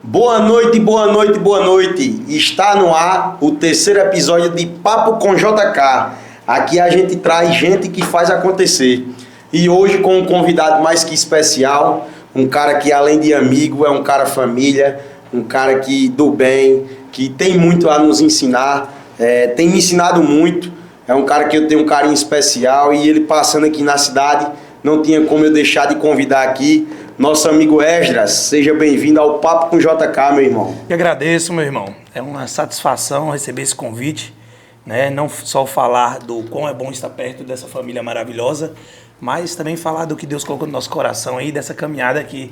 Boa noite, boa noite, boa noite. Está no ar o terceiro episódio de Papo com JK. Aqui a gente traz gente que faz acontecer. E hoje com um convidado mais que especial, um cara que além de amigo é um cara família, um cara que do bem, que tem muito a nos ensinar, tem me ensinado muito. É um cara que eu tenho um carinho especial e ele passando aqui na cidade, não tinha como eu deixar de convidar aqui nosso amigo Esdras. Seja bem-vindo ao Papo com JK, meu irmão. Eu agradeço, meu irmão. É uma satisfação receber esse convite, né? Não só falar do quão é bom estar perto dessa família maravilhosa, mas também falar do que Deus colocou no nosso coração aí, dessa caminhada que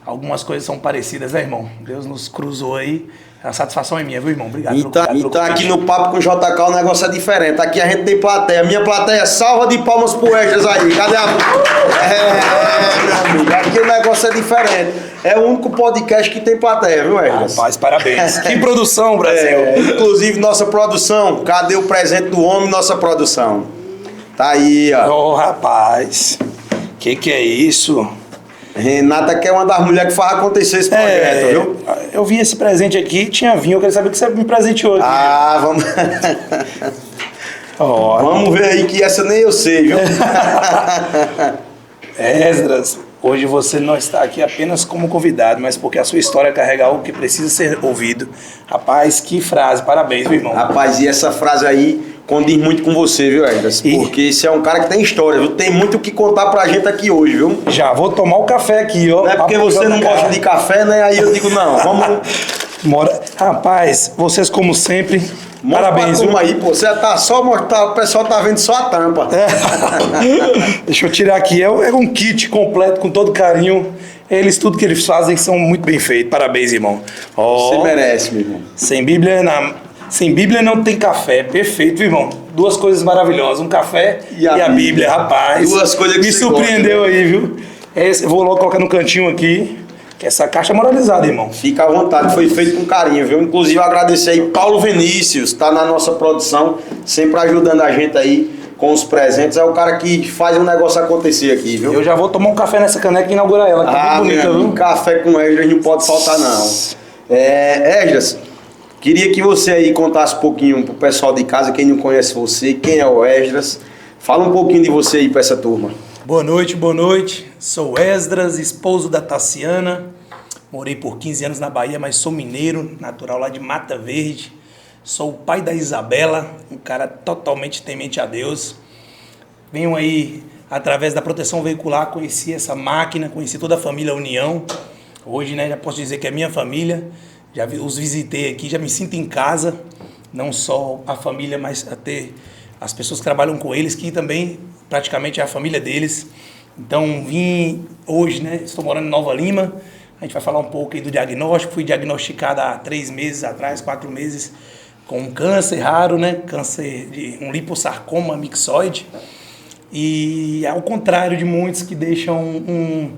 algumas coisas são parecidas, né, irmão? Deus nos cruzou aí. A satisfação é minha, viu, irmão? Obrigado. Então aqui no Papo com JK o negócio é diferente. Aqui a gente tem plateia. Minha plateia, salva de palmas pro Esdras aí. Cadê a... meu amigo. Aqui o negócio é diferente. É o único podcast que tem plateia, viu, Esdras? Rapaz, parabéns. Que produção, Brasil. Inclusive, nossa produção. Cadê o presente do homem, nossa produção? Tá aí, ó. Ô, rapaz. Que é isso? Renata, que é uma das mulheres que faz acontecer esse projeto, viu? Eu vi esse presente aqui, tinha vinho, eu queria saber que você me presenteou aqui. Ah, vamos... Vamos ver aí que essa nem eu sei, viu? Esdras, hoje você não está aqui apenas como convidado, mas porque a sua história carrega algo que precisa ser ouvido. Rapaz, que frase, parabéns, meu irmão. Rapaz, e essa frase aí condiz muito com você, viu, Esdras? Porque você é um cara que tem história, viu? Tem muito o que contar pra gente aqui hoje, viu? Já vou tomar o café aqui, ó. Não é porque você não gosta de café, né? Aí eu digo, não, vamos... Rapaz, vocês como sempre, parabéns, viu? Aí, pô, você tá só mostrando, o pessoal tá vendo só a tampa. Deixa eu tirar aqui, é um kit completo, com todo carinho. Eles, tudo que eles fazem, são muito bem feitos. Parabéns, irmão. Você merece, meu irmão. Sem Bíblia não tem café. Perfeito, viu, irmão? Duas coisas maravilosas. Um café e a Bíblia, rapaz. Duas coisas que me surpreendeu gosta, aí, viu? Eu vou logo colocar no cantinho aqui. Que essa caixa é moralizada, irmão. Fica à vontade, foi feito com carinho, viu? Inclusive, agradecer aí Paulo Vinícius, tá na nossa produção, sempre ajudando a gente aí com os presentes. É o cara que faz um negócio acontecer aqui, viu? Eu já vou tomar um café nessa caneca e inaugurar ela. Tá muito bonita, viu? Café com Esdras não pode faltar, não. Esdras, queria que você aí contasse um pouquinho pro pessoal de casa, quem não conhece você, quem é o Esdras. Fala um pouquinho de você aí pra essa turma. Boa noite, boa noite. Sou Esdras, esposo da Tassiana. Morei por 15 anos na Bahia, mas sou mineiro, natural lá de Mata Verde. Sou o pai da Isabela, um cara totalmente temente a Deus. Venho aí, através da proteção veicular, conheci essa máquina, conheci toda a família União. Hoje, né, já posso dizer que é minha família. Já os visitei aqui, já me sinto em casa. Não só a família, mas até as pessoas que trabalham com eles, que também praticamente é a família deles. Então vim hoje, né? Estou morando em Nova Lima. A gente vai falar um pouco aí do diagnóstico. Fui diagnosticado há 3 meses atrás, 4 meses, com um câncer raro, né? Câncer de um lipossarcoma mixoide. E ao contrário de muitos que deixam um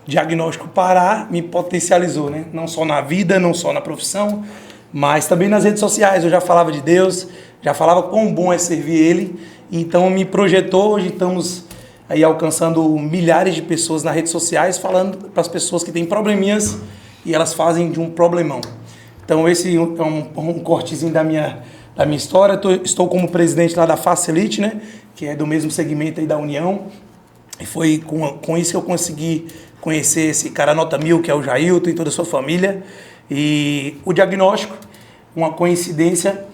diagnóstico parar, me potencializou, né? Não só na vida, não só na profissão, mas também nas redes sociais. Eu já falava de Deus, já falava quão bom é servir Ele. Então me projetou, hoje estamos aí alcançando milhares de pessoas nas redes sociais, falando para as pessoas que têm probleminhas e elas fazem de um problemão. Então esse é um cortezinho da minha história. Estou como presidente lá da Facilite, né, que é do mesmo segmento aí da União. E foi com isso que eu consegui conhecer esse cara nota 1000, que é o Jailton e toda a sua família. E o diagnóstico, uma coincidência,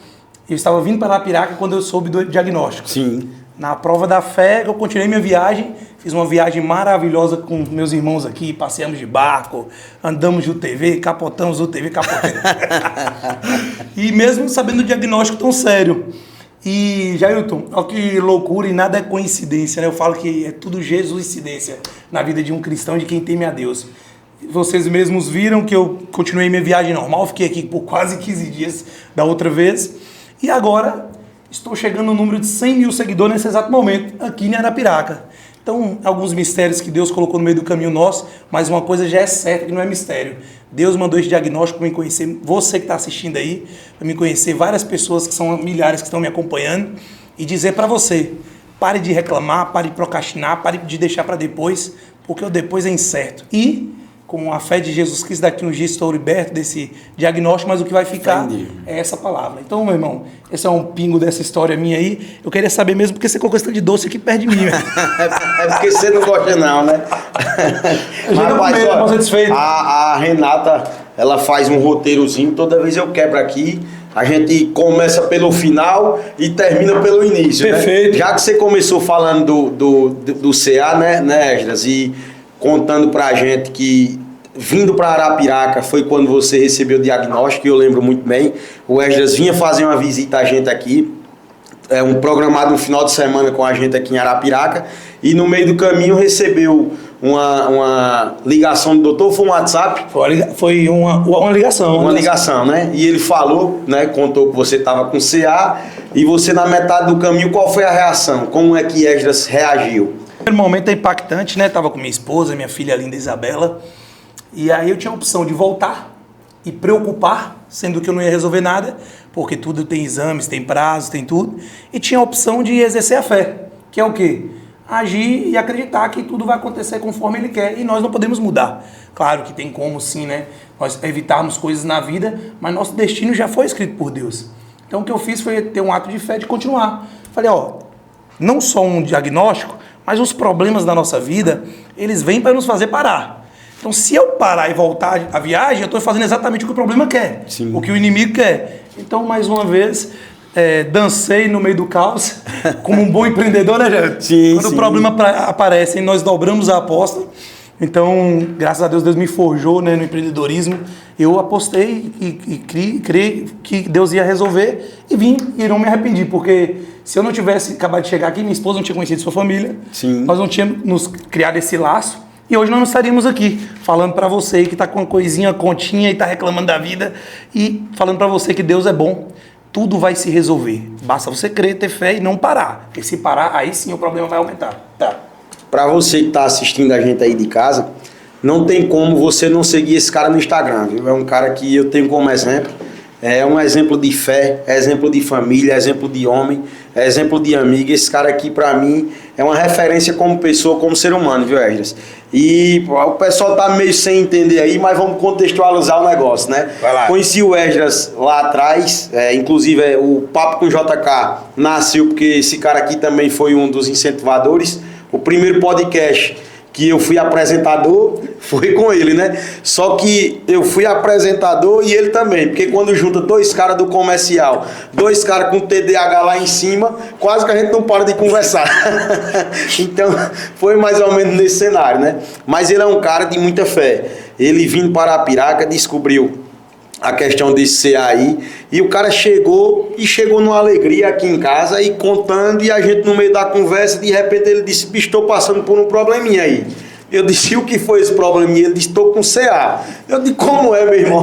eu estava vindo para Arapiraca quando eu soube do diagnóstico. Sim. Na prova da fé, eu continuei minha viagem, fiz uma viagem maravilhosa com meus irmãos aqui, passeamos de barco, andamos de UTV, capotamos UTV, capotamos. E mesmo sabendo do diagnóstico tão sério. E, Jailton, olha que loucura, e nada é coincidência, né? Eu falo que é tudo Jesuicidência na vida de um cristão, de quem teme a Deus. Vocês mesmos viram que eu continuei minha viagem normal, fiquei aqui por quase 15 dias da outra vez. E agora estou chegando no número de 100 mil seguidores nesse exato momento, aqui em Arapiraca. Então, alguns mistérios que Deus colocou no meio do caminho nosso, mas uma coisa já é certa que não é mistério. Deus mandou esse diagnóstico para me conhecer, você que está assistindo aí, para me conhecer várias pessoas que são milhares que estão me acompanhando e dizer para você, pare de reclamar, pare de procrastinar, pare de deixar para depois, porque o depois é incerto. E com a fé de Jesus Cristo, daqui uns dias estou liberto desse diagnóstico, mas o que vai ficar Entendi. é essa palavra. Então, meu irmão, esse é um pingo dessa história minha aí. Eu queria saber mesmo porque você colocou questão de doce aqui perto de mim. É porque você não gosta não, né? Mas, ó, satisfeito. a Renata, ela faz um roteirozinho, toda vez eu quebro aqui. A gente começa pelo final e termina pelo início. Perfeito. Né? Já que você começou falando do CA, né, Esdras? E contando pra gente que vindo para Arapiraca foi quando você recebeu o diagnóstico, eu lembro muito bem. O Esdras vinha fazer uma visita a gente aqui, programado um final de semana com a gente aqui em Arapiraca, e no meio do caminho recebeu uma ligação do doutor, foi um WhatsApp? Foi uma ligação. Uma ligação, né? E ele falou, né? Contou que você estava com CA e você na metade do caminho, qual foi a reação? Como é que Esdras reagiu? O primeiro momento é impactante, né? Tava com minha esposa, minha filha linda Isabela, e aí eu tinha a opção de voltar e preocupar, sendo que eu não ia resolver nada, porque tudo tem exames, tem prazos, tem tudo, e tinha a opção de exercer a fé, que é o quê? Agir e acreditar que tudo vai acontecer conforme ele quer e nós não podemos mudar. Claro que tem como sim, né? Nós evitarmos coisas na vida, mas nosso destino já foi escrito por Deus. Então o que eu fiz foi ter um ato de fé de continuar. Falei, não só um diagnóstico, mas os problemas da nossa vida, eles vêm para nos fazer parar. Então se eu parar e voltar a viagem, eu estou fazendo exatamente o que o problema quer, Sim. o que o inimigo quer. Então mais uma vez... dancei no meio do caos, como um bom empreendedor, né, Jair? Sim, Quando sim. o problema aparece, nós dobramos a aposta. Então, graças a Deus, Deus me forjou, né, no empreendedorismo. Eu apostei e criei que Deus ia resolver e vim e não me arrependi, porque se eu não tivesse acabado de chegar aqui, minha esposa não tinha conhecido sua família, Sim. nós não tínhamos nos criado esse laço. E hoje nós não estaríamos aqui falando para você que está com uma coisinha, continha e está reclamando da vida e falando para você que Deus é bom. Tudo vai se resolver. Basta você crer, ter fé e não parar. Porque se parar, aí sim o problema vai aumentar. Tá. Para você que está assistindo a gente aí de casa, não tem como você não seguir esse cara no Instagram, viu? É um cara que eu tenho como exemplo. É um exemplo de fé, é exemplo de família, é exemplo de homem, é exemplo de amigo. Esse cara aqui, para mim, é uma referência como pessoa, como ser humano, viu, Esdras? E o pessoal tá meio sem entender aí, mas vamos contextualizar o negócio, né? Vai lá. Conheci o Esdras lá atrás, inclusive o Papo com o JK nasceu porque esse cara aqui também foi um dos incentivadores. O primeiro podcast que eu fui apresentador foi com ele, né? Só que eu fui apresentador e ele também, porque quando junta dois caras do comercial, dois caras com TDAH lá em cima, quase que a gente não para de conversar. Então, foi mais ou menos nesse cenário, né? Mas ele é um cara de muita fé. Ele vindo para Arapiraca, descobriu a questão desse CA aí, e o cara chegou numa alegria aqui em casa e contando, e a gente no meio da conversa, de repente ele disse, bicho, estou passando por um probleminha aí. Eu disse, o que foi esse probleminha? Ele disse, estou com CA. Eu disse, como é, meu irmão?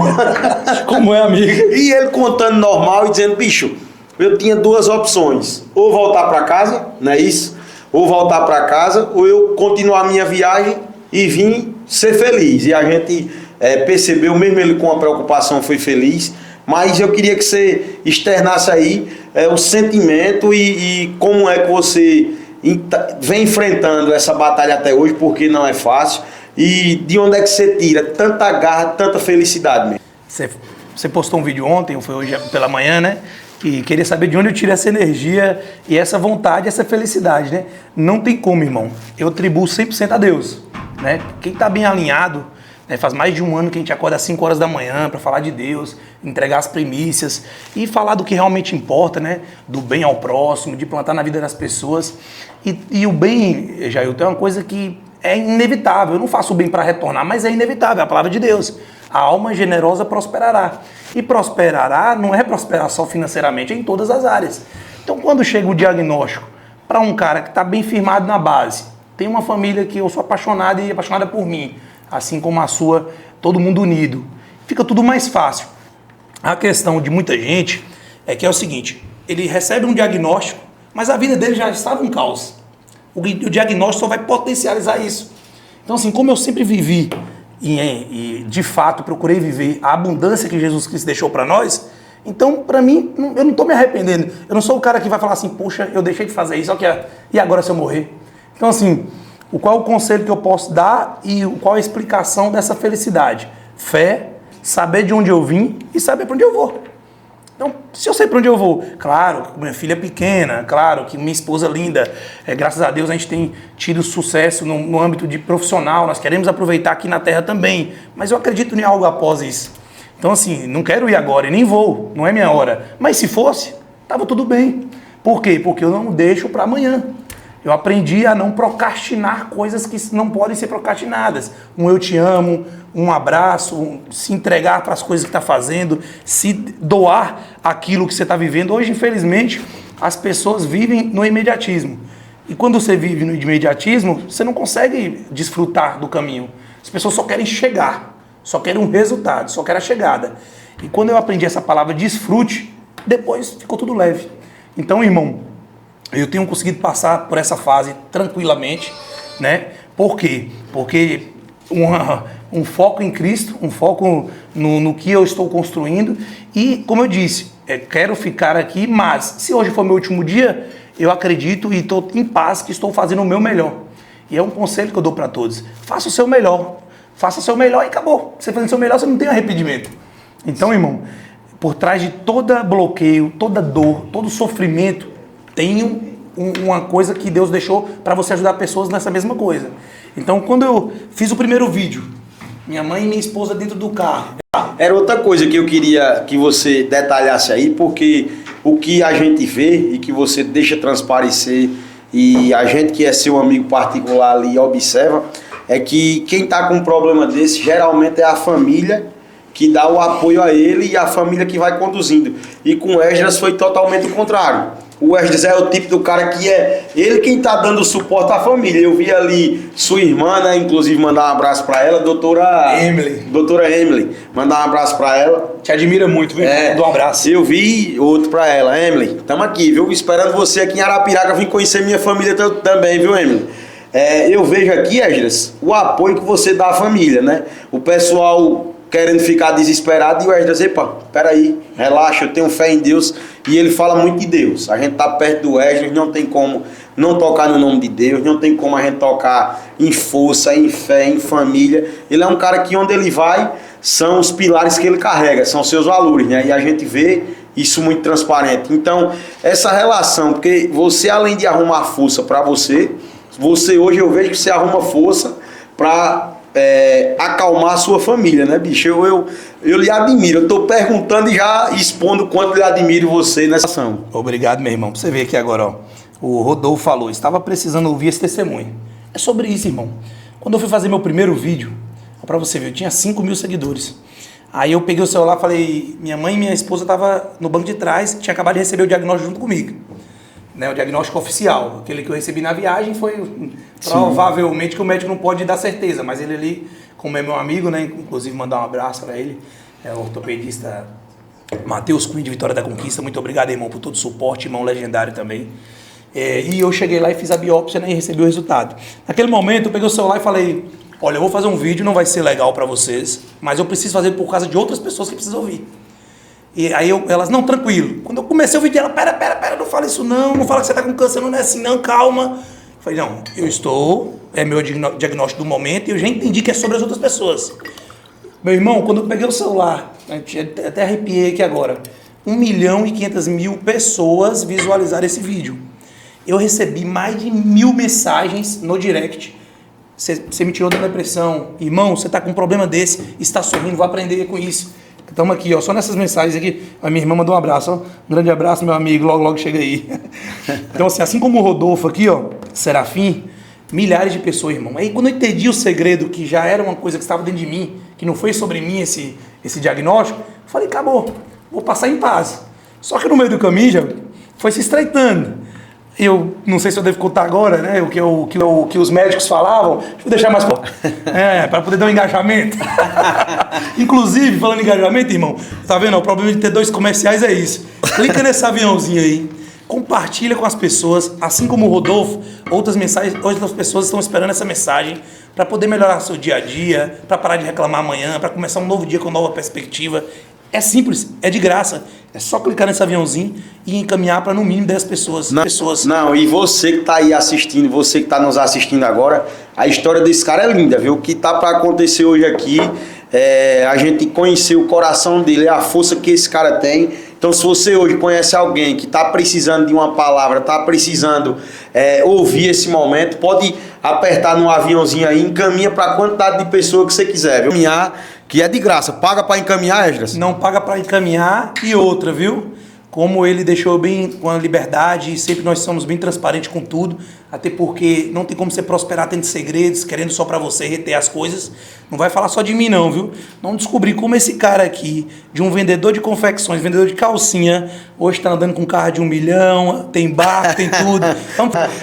Como é, amigo? E ele contando normal e dizendo, bicho, eu tinha duas opções, ou voltar para casa, não é isso? Ou voltar para casa, ou eu continuar a minha viagem e vir ser feliz. E a gente percebeu, mesmo ele com a preocupação foi feliz, mas eu queria que você externasse aí o sentimento e como é que você vem enfrentando essa batalha até hoje, porque não é fácil, e de onde é que você tira tanta garra, tanta felicidade mesmo? Você postou um vídeo ontem, ou foi hoje pela manhã, né? Que queria saber de onde eu tiro essa energia e essa vontade, essa felicidade, né? Não tem como, irmão. Eu atribuo 100% a Deus, né? Quem tá bem alinhado, né? Faz mais de um ano que a gente acorda às 5 horas da manhã para falar de Deus, entregar as primícias e falar do que realmente importa, né? Do bem ao próximo, de plantar na vida das pessoas. E o bem, Jair, tem uma coisa que é inevitável. Eu não faço o bem para retornar, mas é inevitável, é a palavra de Deus. A alma generosa prosperará. E prosperará não é prosperar só financeiramente, é em todas as áreas. Então, quando chega o diagnóstico para um cara que está bem firmado na base, tem uma família que eu sou apaixonado e apaixonada por mim, assim como a sua, todo mundo unido, fica tudo mais fácil. A questão de muita gente é que é o seguinte, ele recebe um diagnóstico, mas a vida dele já estava um caos. O diagnóstico só vai potencializar isso. Então, assim, como eu sempre vivi e de fato procurei viver a abundância que Jesus Cristo deixou para nós, então, para mim, eu não estou me arrependendo. Eu não sou o cara que vai falar assim, poxa, eu deixei de fazer isso, e agora se eu morrer? Então, assim, qual é o conselho que eu posso dar e qual é a explicação dessa felicidade? Fé, saber de onde eu vim e saber para onde eu vou. Então, se eu sei para onde eu vou, claro, minha filha é pequena, claro que minha esposa linda, graças a Deus a gente tem tido sucesso no âmbito de profissional, nós queremos aproveitar aqui na terra também, mas eu acredito em algo após isso. Então assim, não quero ir agora e nem vou, não é minha hora, mas se fosse, estava tudo bem. Por quê? Porque eu não deixo para amanhã. Eu aprendi a não procrastinar coisas que não podem ser procrastinadas. Um eu te amo, um abraço, se entregar para as coisas que está fazendo, se doar aquilo que você está vivendo. Hoje, infelizmente, as pessoas vivem no imediatismo. E quando você vive no imediatismo, você não consegue desfrutar do caminho. As pessoas só querem chegar, só querem um resultado, só querem a chegada. E quando eu aprendi essa palavra desfrute, depois ficou tudo leve. Então, irmão, eu tenho conseguido passar por essa fase tranquilamente, né? Por quê? Porque um foco em Cristo, um foco no que eu estou construindo e, como eu disse, quero ficar aqui, mas se hoje for meu último dia, eu acredito e estou em paz que estou fazendo o meu melhor. E é um conselho que eu dou para todos. Faça o seu melhor. Faça o seu melhor e acabou. Você fazendo o seu melhor, você não tem arrependimento. Então, irmão, por trás de todo bloqueio, toda dor, todo sofrimento, tem uma coisa que Deus deixou para você ajudar pessoas nessa mesma coisa. Então, quando eu fiz o primeiro vídeo, minha mãe e minha esposa dentro do carro. Era outra coisa que eu queria que você detalhasse aí, porque o que a gente vê e que você deixa transparecer e a gente que é seu amigo particular ali observa, é que quem está com um problema desse geralmente é a família que dá o apoio a ele e a família que vai conduzindo. E com o Esdras foi totalmente o contrário. O Esdras é o tipo do cara que é ele quem está dando suporte à família. Eu vi ali sua irmã, né, inclusive mandar um abraço para ela, doutora Emily, mandar um abraço para ela. Te admira muito, viu? Dou um abraço. Eu vi outro para ela, Emily, estamos aqui, viu? Esperando você aqui em Arapiraca, vim conhecer minha família também, viu, Emily? Eu vejo aqui, Esdras, o apoio que você dá à família, né? O pessoal querendo ficar desesperado e o Esdras, epa, peraí, relaxa, eu tenho fé em Deus. E ele fala muito de Deus. A gente tá perto do Esdras, não tem como não tocar no nome de Deus, não tem como a gente tocar em força, em fé, em família. Ele é um cara que onde ele vai, são os pilares que ele carrega, são seus valores, né? E a gente vê isso muito transparente. Então, essa relação, porque você além de arrumar força para você hoje eu vejo que você arruma força para acalmar a sua família, né, bicho? Eu lhe admiro, eu tô perguntando e já expondo quanto lhe admiro você nessa ação. Obrigado, meu irmão. Pra você ver aqui agora, ó. O Rodolfo falou, estava precisando ouvir esse testemunho. É sobre isso, irmão. Quando eu fui fazer meu primeiro vídeo, pra você ver, eu tinha 5.000 seguidores. Aí eu peguei o celular e falei, minha mãe e minha esposa estavam no banco de trás, tinha acabado de receber o diagnóstico junto comigo. Né, o diagnóstico oficial, aquele que eu recebi na viagem foi provavelmente que o médico não pode dar certeza, mas ele ali, como é meu amigo, né, inclusive mandar um abraço para ele, é o ortopedista Matheus Cunha de Vitória da Conquista, muito obrigado, irmão, por todo o suporte, irmão legendário também. E eu cheguei lá e fiz a biópsia, né, e recebi o resultado. Naquele momento eu peguei o celular e falei, olha, eu vou fazer um vídeo, não vai ser legal para vocês, mas eu preciso fazer por causa de outras pessoas que precisam ouvir. E aí elas, não, tranquilo. Quando eu comecei o vídeo, ela, pera, não fala isso não fala que você tá com câncer, não é assim não, calma. Eu falei, não, eu estou, é meu diagnóstico do momento e eu já entendi que é sobre as outras pessoas. Meu irmão, quando eu peguei o celular, até arrepiei aqui agora, 1.500.000 pessoas visualizaram esse vídeo. Eu recebi mais de 1.000 mensagens no direct. Você me tirou da depressão, irmão, você tá com um problema desse, está sorrindo, vai aprender com isso. Estamos aqui, ó, só nessas mensagens aqui. A minha irmã mandou um abraço, ó. Um grande abraço, meu amigo, logo chega aí. Então, assim como o Rodolfo aqui, ó, Serafim, milhares de pessoas, irmão. Aí, quando eu entendi o segredo, que já era uma coisa que estava dentro de mim, que não foi sobre mim esse diagnóstico, eu falei, acabou, vou passar em paz. Só que no meio do caminho já foi se estreitando. Eu não sei se eu devo contar agora, né? O que os médicos falavam. Deixa eu deixar mais para poder dar um engajamento. Inclusive, falando em engajamento, irmão, tá vendo? O problema de ter 2 comerciais é isso. Clica nesse aviãozinho aí, compartilha com as pessoas, assim como o Rodolfo, outras pessoas estão esperando essa mensagem para poder melhorar seu dia a dia, para parar de reclamar amanhã, para começar um novo dia com nova perspectiva. É simples, é de graça. É só clicar nesse aviãozinho e encaminhar para no mínimo 10 pessoas. Não, e você que tá aí assistindo, você que tá nos assistindo agora, a história desse cara é linda, viu? O que tá para acontecer hoje aqui, a gente conhecer o coração dele, a força que esse cara tem. Então, se você hoje conhece alguém que tá precisando de uma palavra, tá precisando ouvir esse momento, pode apertar no aviãozinho aí, encaminha para a quantidade de pessoas que você quiser, viu? Encaminhar, que é de graça. Paga para encaminhar, Esdras? Não paga para encaminhar. E outra, viu? Como ele deixou bem com a liberdade, e sempre nós somos bem transparentes com tudo, até porque não tem como você prosperar tendo segredos, querendo só para você reter as coisas. Não vai falar só de mim não, viu? Não descobri como esse cara aqui, de um vendedor de confecções, vendedor de calcinha, hoje está andando com carro de 1 milhão, tem barco, tem tudo.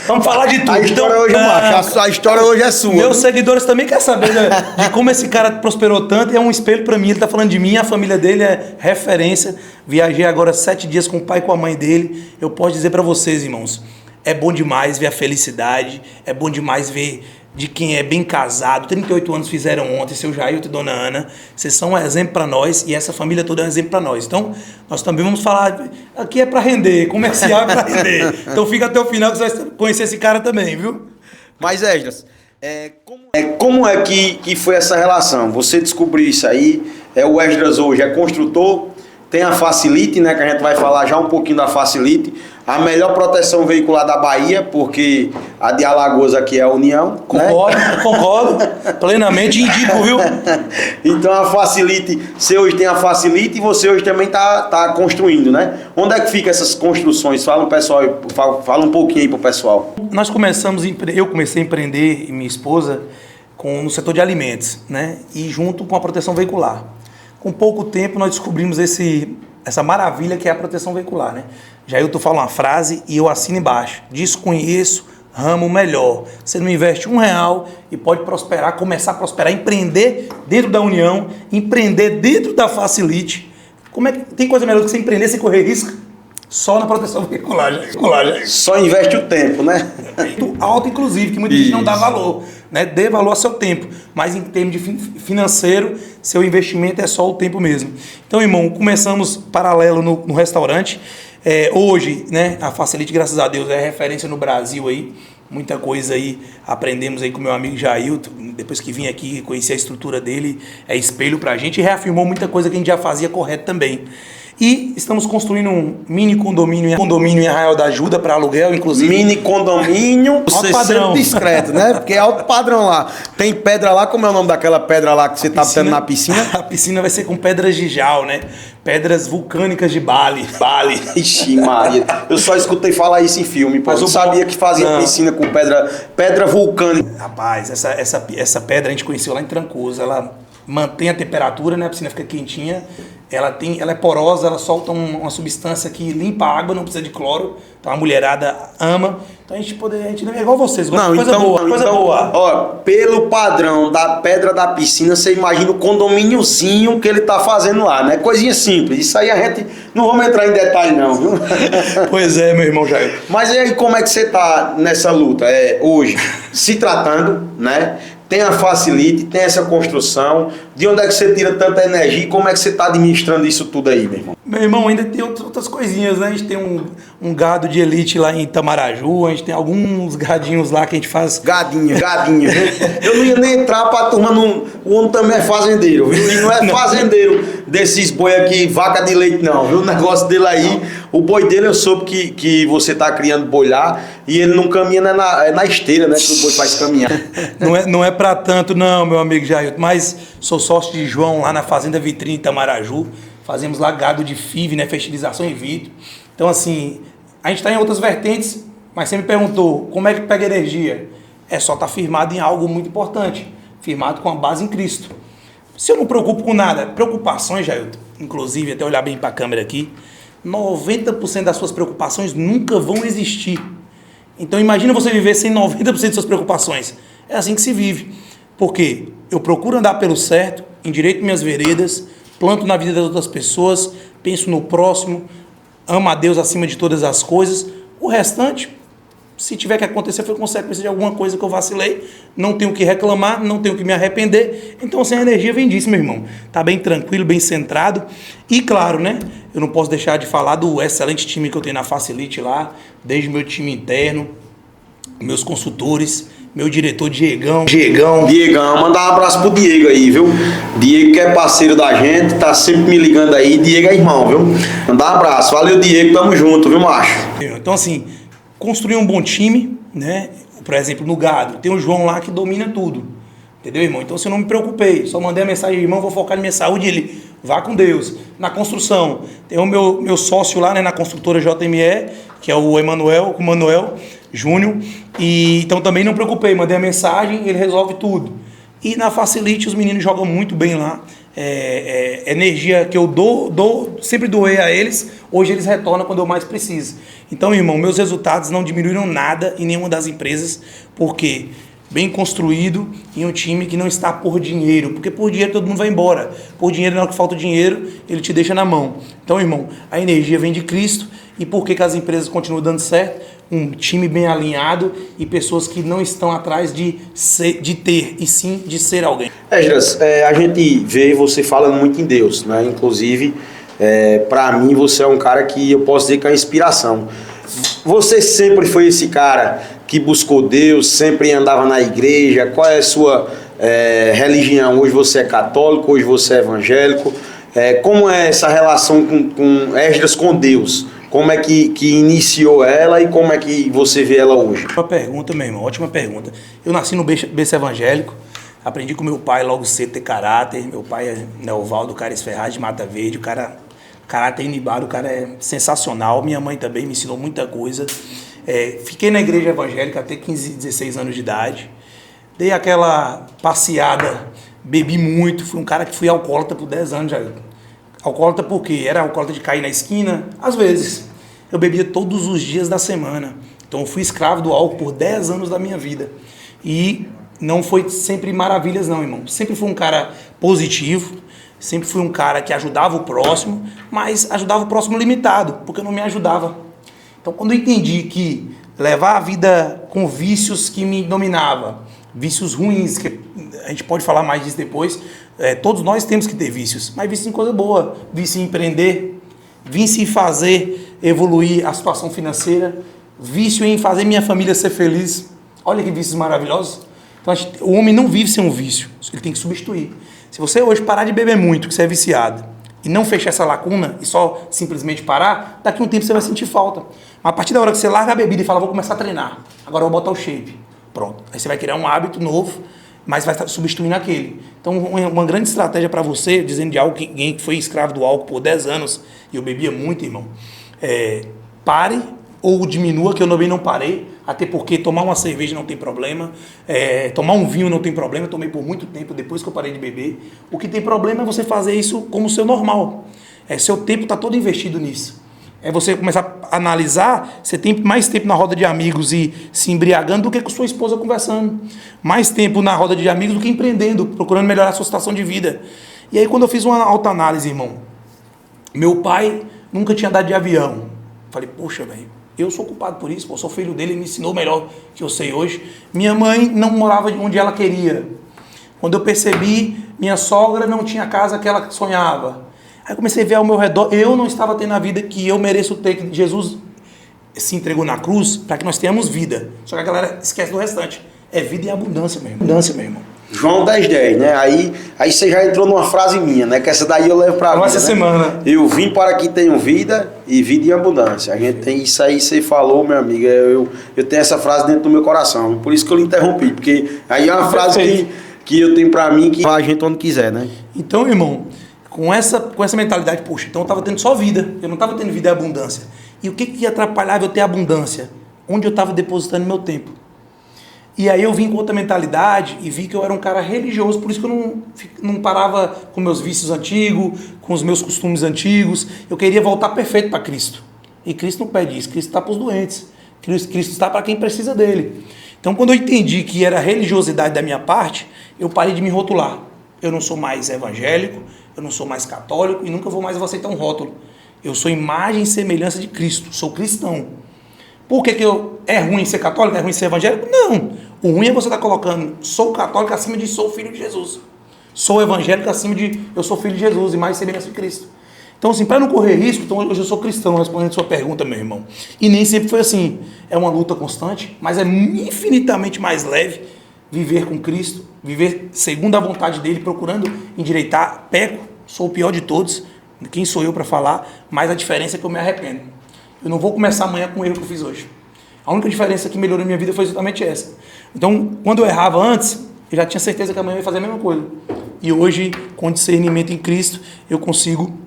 Vamos falar de tudo. A história hoje, macho, a história hoje é sua. Meus seguidores também querem saber de como esse cara prosperou tanto, e é um espelho para mim. Ele está falando de mim, a família dele é referência. Viajei agora 7 dias com o pai e com a mãe dele. Eu posso dizer para vocês, irmãos, é bom demais ver a felicidade, é bom demais ver de quem é bem casado. 38 anos fizeram ontem, seu Jailton e dona Ana. Vocês são um exemplo para nós e essa família toda é um exemplo para nós. Então, nós também vamos falar, aqui é para render, comercial é para render. Então fica até o final que você vai conhecer esse cara também, viu? Mas, Esdras, como é que foi essa relação? Você descobriu isso aí, o Esdras hoje é construtor, tem a Facilite, né, que a gente vai falar já um pouquinho da Facilite, a melhor proteção veicular da Bahia, porque a de Alagoas aqui é a União. Concordo, né? Concordo, plenamente indico, viu? Então a Facilite, você hoje tem a Facilite e você hoje também tá construindo, né? Onde é que ficam essas construções? Fala, pessoal, fala um pouquinho aí pro pessoal. Eu comecei a empreender, e minha esposa, no setor de alimentos, né? E junto com a proteção veicular. Com pouco tempo nós descobrimos essa maravilha que é a proteção veicular, né? Jailton fala uma frase e eu assino embaixo: desconheço ramo melhor. Você não investe R$1 e pode prosperar, começar a prosperar, empreender dentro da União, empreender dentro da Facilite. Tem coisa melhor do que você empreender sem correr risco? Só na proteção veicular, Só investe o tempo, né? Muito alto, inclusive, que muita gente não dá valor, né? Dê valor ao seu tempo, mas em termos de financeiro, seu investimento é só o tempo mesmo. Então, irmão, começamos paralelo no restaurante. Hoje, né, a Facilite, graças a Deus, é referência no Brasil aí. Muita coisa aí aprendemos aí com meu amigo Jailton. Depois que vim aqui, conheci a estrutura dele, é espelho pra gente e reafirmou muita coisa que a gente já fazia correto também. E estamos construindo um mini condomínio em Arraial da Ajuda para aluguel, inclusive. Mini condomínio, alto padrão. Discreto, né? Porque é alto padrão lá. Tem pedra lá, como é o nome daquela pedra lá que você tá botando na piscina? A piscina vai ser com pedras de jal, né? Pedras vulcânicas de Bali. Ixi, Maria. Eu só escutei falar isso em filme, pô. Eu sabia que fazia piscina com pedra vulcânica. Rapaz, essa pedra a gente conheceu lá em Trancoso. Ela mantém a temperatura, né? A piscina fica quentinha. Ela é porosa, ela solta uma substância que limpa a água, não precisa de cloro. Então a mulherada ama. Então a gente é igual vocês, coisa boa. Ó, pelo padrão da pedra da piscina, você imagina o condomíniozinho que ele tá fazendo lá, né? Coisinha simples. Isso aí a gente não vamos entrar em detalhe não, viu? Pois é, meu irmão Jair. Mas e aí, como é que você tá nessa luta? Hoje, se tratando, né? Tem a Facilite, tem essa construção. De onde é que você tira tanta energia e como é que você está administrando isso tudo aí, meu irmão? Meu irmão, ainda tem outras coisinhas, né? A gente tem um gado de elite lá em Itamaraju, a gente tem alguns gadinhos lá que a gente faz... Gadinho. Eu não ia nem entrar pra turma, o homem também é fazendeiro, viu? E não é fazendeiro desses boi aqui, vaca de leite não, viu? O negócio dele aí, o boi dele eu soube que você tá criando boi lá e ele não caminha na esteira, né? Que o boi faz caminhar. Não é pra tanto não, meu amigo Jair, mas sou sócio de João lá na Fazenda Vitrine Itamaraju. Fazemos lá gado de FIV, né? Fertilização in vitro. Então, assim, a gente está em outras vertentes, mas você me perguntou como é que pega energia? É só estar firmado em algo muito importante, firmado com a base em Cristo. Se eu não me preocupo com nada, preocupações, Jailton, inclusive, até olhar bem para a câmera aqui, 90% das suas preocupações nunca vão existir. Então, imagina você viver sem 90% de suas preocupações. É assim que se vive. Porque eu procuro andar pelo certo, endireito minhas veredas, planto na vida das outras pessoas, penso no próximo, amo a Deus acima de todas as coisas. O restante, Se tiver que acontecer, foi consequência de alguma coisa que eu vacilei. Não tenho que reclamar, não tenho que me arrepender. Então, assim, a energia vem disso, meu irmão. Tá bem tranquilo, bem centrado. E, claro, né? Eu não posso deixar de falar do excelente time que eu tenho na Facility lá, desde o meu time interno, meus consultores, meu diretor Diegão, mandar um abraço pro Diego aí, viu? Diego que é parceiro da gente, tá sempre me ligando aí. Diego é irmão, viu? Mandar um abraço. Valeu, Diego, tamo junto, viu, macho? Então, assim, construir um bom time, né? Por exemplo, no gado, tem o João lá que domina tudo. Entendeu, irmão? Então, assim, eu não me preocupei. Só mandei a mensagem, irmão, vou focar na minha saúde. Ele, vá com Deus. Na construção, tem o meu sócio lá, né, na construtora JME, que é o Emanuel Júnior. E então também não me preocupei. Mandei a mensagem, ele resolve tudo. E na Facility, os meninos jogam muito bem lá. Energia que eu sempre doei a eles, hoje eles retornam quando eu mais preciso. Então, irmão, meus resultados não diminuíram nada em nenhuma das empresas, porque bem construído e um time que não está por dinheiro, porque por dinheiro todo mundo vai embora, por dinheiro, na hora que falta o dinheiro, ele te deixa na mão. Então, irmão, a energia vem de Cristo. E por que as empresas continuam dando certo? Um time bem alinhado e pessoas que não estão atrás de ter, e sim de ser alguém. Esdras, a gente vê você falando muito em Deus, né? Inclusive, para mim, você é um cara que eu posso dizer que é uma inspiração. Você sempre foi esse cara que buscou Deus, sempre andava na igreja. Qual é a sua religião? Hoje você é católico, hoje você é evangélico. Como é essa relação com Esdras com Deus? Como é que iniciou ela e como é que você vê ela hoje? Ótima pergunta, meu irmão, ótima pergunta. Eu nasci no berço evangélico, aprendi com meu pai logo cedo ter caráter. Meu pai é o Valdo Cares Ferraz de Mata Verde, o cara, caráter inibado, o cara é sensacional. Minha mãe também me ensinou muita coisa. Fiquei na igreja evangélica até 15, 16 anos de idade. Dei aquela passeada, bebi muito, fui um cara que fui alcoólatra por 10 anos já. Alcoólatra por quê? Era alcoólatra de cair na esquina? Às vezes. Eu bebia todos os dias da semana. Então eu fui escravo do álcool por 10 anos da minha vida. E não foi sempre maravilhas não, irmão. Sempre fui um cara positivo, sempre fui um cara que ajudava o próximo, mas ajudava o próximo limitado, porque eu não me ajudava. Então quando eu entendi que levar a vida com vícios que me dominavam, vícios ruins, que a gente pode falar mais disso depois, todos nós temos que ter vícios, mas vício em coisa boa, vício em empreender, vício em fazer evoluir a situação financeira, vício em fazer minha família ser feliz. Olha que vícios maravilhosos. Então, o homem não vive sem um vício, ele tem que substituir. Se você hoje parar de beber muito, que você é viciado, e não fechar essa lacuna e só simplesmente parar, daqui a um tempo você vai sentir falta. Mas a partir da hora que você larga a bebida e fala, vou começar a treinar, agora eu vou botar o shape, pronto. Aí você vai criar um hábito novo, mas vai estar substituindo aquele. Então, uma grande estratégia para você, dizendo de alguém que foi escravo do álcool por 10 anos, e eu bebia muito, irmão, pare ou diminua, que eu também não parei, até porque tomar uma cerveja não tem problema, tomar um vinho não tem problema, eu tomei por muito tempo depois que eu parei de beber. O que tem problema é você fazer isso como seu normal. Seu tempo está todo investido nisso. Você começar a analisar, você tem mais tempo na roda de amigos e se embriagando do que com sua esposa conversando. Mais tempo na roda de amigos do que empreendendo, procurando melhorar a sua situação de vida. E aí quando eu fiz uma autoanálise, irmão, meu pai nunca tinha andado de avião. Falei, poxa, velho, eu sou culpado por isso, eu sou filho dele, ele me ensinou melhor que eu sei hoje. Minha mãe não morava onde ela queria. Quando eu percebi, minha sogra não tinha a casa que ela sonhava. Aí comecei a ver ao meu redor, eu não estava tendo a vida que eu mereço ter, que Jesus se entregou na cruz para que nós tenhamos vida. Só que a galera esquece do restante. É vida e abundância, meu irmão. Abundância, meu irmão. João 10:10, né? Aí você já entrou numa frase minha, né? Que essa daí eu levo pra vida, essa semana. Eu vim para que tenham vida e vida em abundância. A gente tem isso aí, você falou, meu amigo. Eu tenho essa frase dentro do meu coração. Por isso que eu lhe interrompi. Porque aí é uma frase que eu tenho pra mim que a gente onde quiser, né? Então, irmão, com essa mentalidade, poxa, então eu estava tendo só vida, eu não estava tendo vida e abundância. E o que atrapalhava eu ter abundância? Onde eu estava depositando meu tempo. E aí eu vim com outra mentalidade e vi que eu era um cara religioso, por isso que eu não parava com meus vícios antigos, com os meus costumes antigos. Eu queria voltar perfeito para Cristo. E Cristo não pede isso, Cristo está para os doentes. Cristo está para quem precisa dele. Então, quando eu entendi que era religiosidade da minha parte, eu parei de me rotular. Eu não sou mais evangélico, eu não sou mais católico e nunca vou mais aceitar um rótulo. Eu sou imagem e semelhança de Cristo, sou cristão. Por que é ruim ser católico, é ruim ser evangélico? Não. O ruim é você estar colocando sou católico acima de sou filho de Jesus. Sou evangélico acima de eu sou filho de Jesus e mais semelhança de Cristo. Então, assim, para não correr risco, então hoje eu sou cristão, respondendo a sua pergunta, meu irmão. E nem sempre foi assim. É uma luta constante, mas é infinitamente mais leve viver com Cristo, viver segundo a vontade dele, procurando endireitar. Peco, sou o pior de todos. Quem sou eu para falar? Mas a diferença é que eu me arrependo. Eu não vou começar amanhã com o erro que eu fiz hoje. A única diferença que melhorou na minha vida foi exatamente essa. Então, quando eu errava antes, eu já tinha certeza que amanhã eu ia fazer a mesma coisa. E hoje, com discernimento em Cristo, eu consigo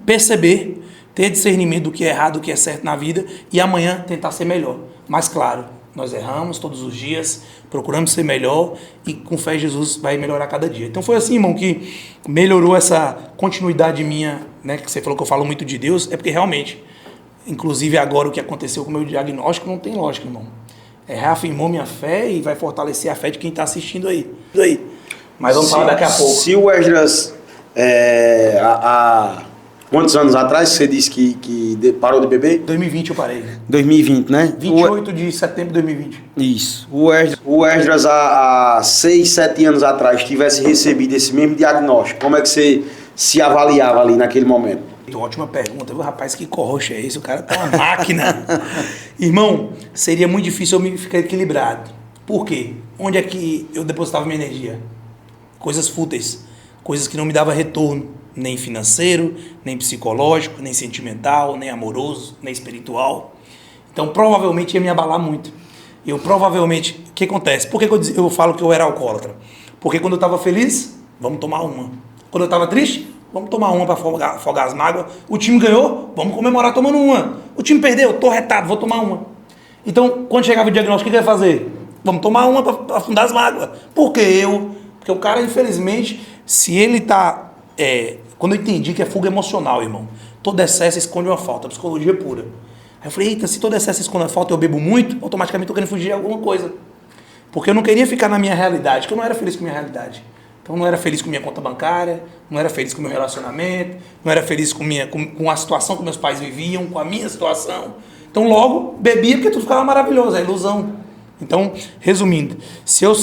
perceber, ter discernimento do que é errado, do que é certo na vida e amanhã tentar ser melhor. Mas claro, nós erramos todos os dias, procuramos ser melhor e com fé em Jesus vai melhorar cada dia. Então foi assim, irmão, que melhorou essa continuidade minha, né, que você falou que eu falo muito de Deus, é porque realmente, inclusive agora o que aconteceu com o meu diagnóstico não tem lógica, irmão. Reafirmou minha fé e vai fortalecer a fé de quem está assistindo aí. Mas vamos falar daqui a pouco. Se o Esdras, quantos anos atrás você disse que parou de beber? 2020 eu parei. 2020, né? 28 de setembro de 2020. Isso. O Esdras há 6, 7 anos atrás tivesse recebido esse mesmo diagnóstico, como é que você se avaliava ali naquele momento? Ótima pergunta. Rapaz, que corroxo é esse? O cara tá uma máquina. Irmão, seria muito difícil eu me ficar equilibrado. Por quê? Onde é que eu depositava minha energia? Coisas fúteis. Coisas que não me davam retorno. Nem financeiro, nem psicológico, nem sentimental, nem amoroso, nem espiritual. Então, provavelmente ia me abalar muito. Eu provavelmente... O que acontece? Por que eu falo que eu era alcoólatra? Porque quando eu estava feliz, vamos tomar uma. Quando eu estava triste, vamos tomar uma para afogar as mágoas. O time ganhou, vamos comemorar tomando uma. O time perdeu, tô retado, vou tomar uma. Então, quando chegava o diagnóstico, o que eu ia fazer? Vamos tomar uma para afundar as mágoas. Porque o cara, infelizmente, se ele tá... quando eu entendi que é fuga emocional, irmão. Todo excesso esconde uma falta, psicologia pura. Aí eu falei, eita, se todo excesso esconde uma falta e eu bebo muito, automaticamente eu tô querendo fugir de alguma coisa. Porque eu não queria ficar na minha realidade, porque eu não era feliz com a minha realidade. Então eu não era feliz com minha conta bancária, não era feliz com o meu relacionamento, não era feliz com a situação que meus pais viviam, com a minha situação. Então logo bebia porque tudo ficava maravilhoso, é ilusão. Então, resumindo, se eu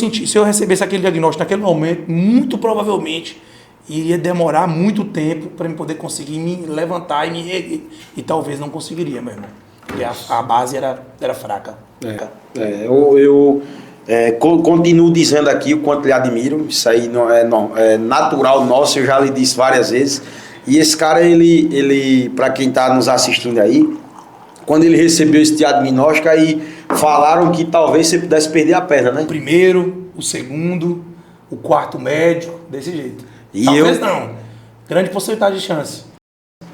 recebesse aquele diagnóstico naquele momento, muito provavelmente iria demorar muito tempo para eu poder conseguir me levantar e me erguer. E talvez não conseguiria, meu irmão. Porque a base era fraca. Eu continuo dizendo aqui o quanto lhe admiro. Isso aí é natural nosso, eu já lhe disse várias vezes. E esse cara, ele para quem está nos assistindo aí, quando ele recebeu esse diagnóstico, aí falaram que talvez você pudesse perder a perna, né? O primeiro, o segundo, o quarto médico, desse jeito. Talvez não. Grande porcentagem de chance.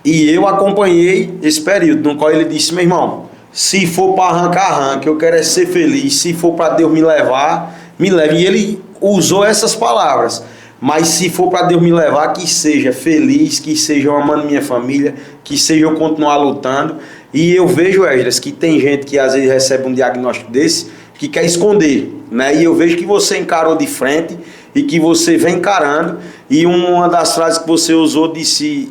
E eu acompanhei esse período no qual ele disse, meu irmão, se for para arrancar, arranca, eu quero é ser feliz, se for para Deus me levar, me leve. E ele usou essas palavras, mas se for para Deus me levar, que seja feliz, que seja eu amando minha família, que seja eu continuar lutando. E eu vejo, Esdras, que tem gente que às vezes recebe um diagnóstico desse, que quer esconder, né? E eu vejo que você encarou de frente e que você vem encarando. E uma das frases que você usou disse,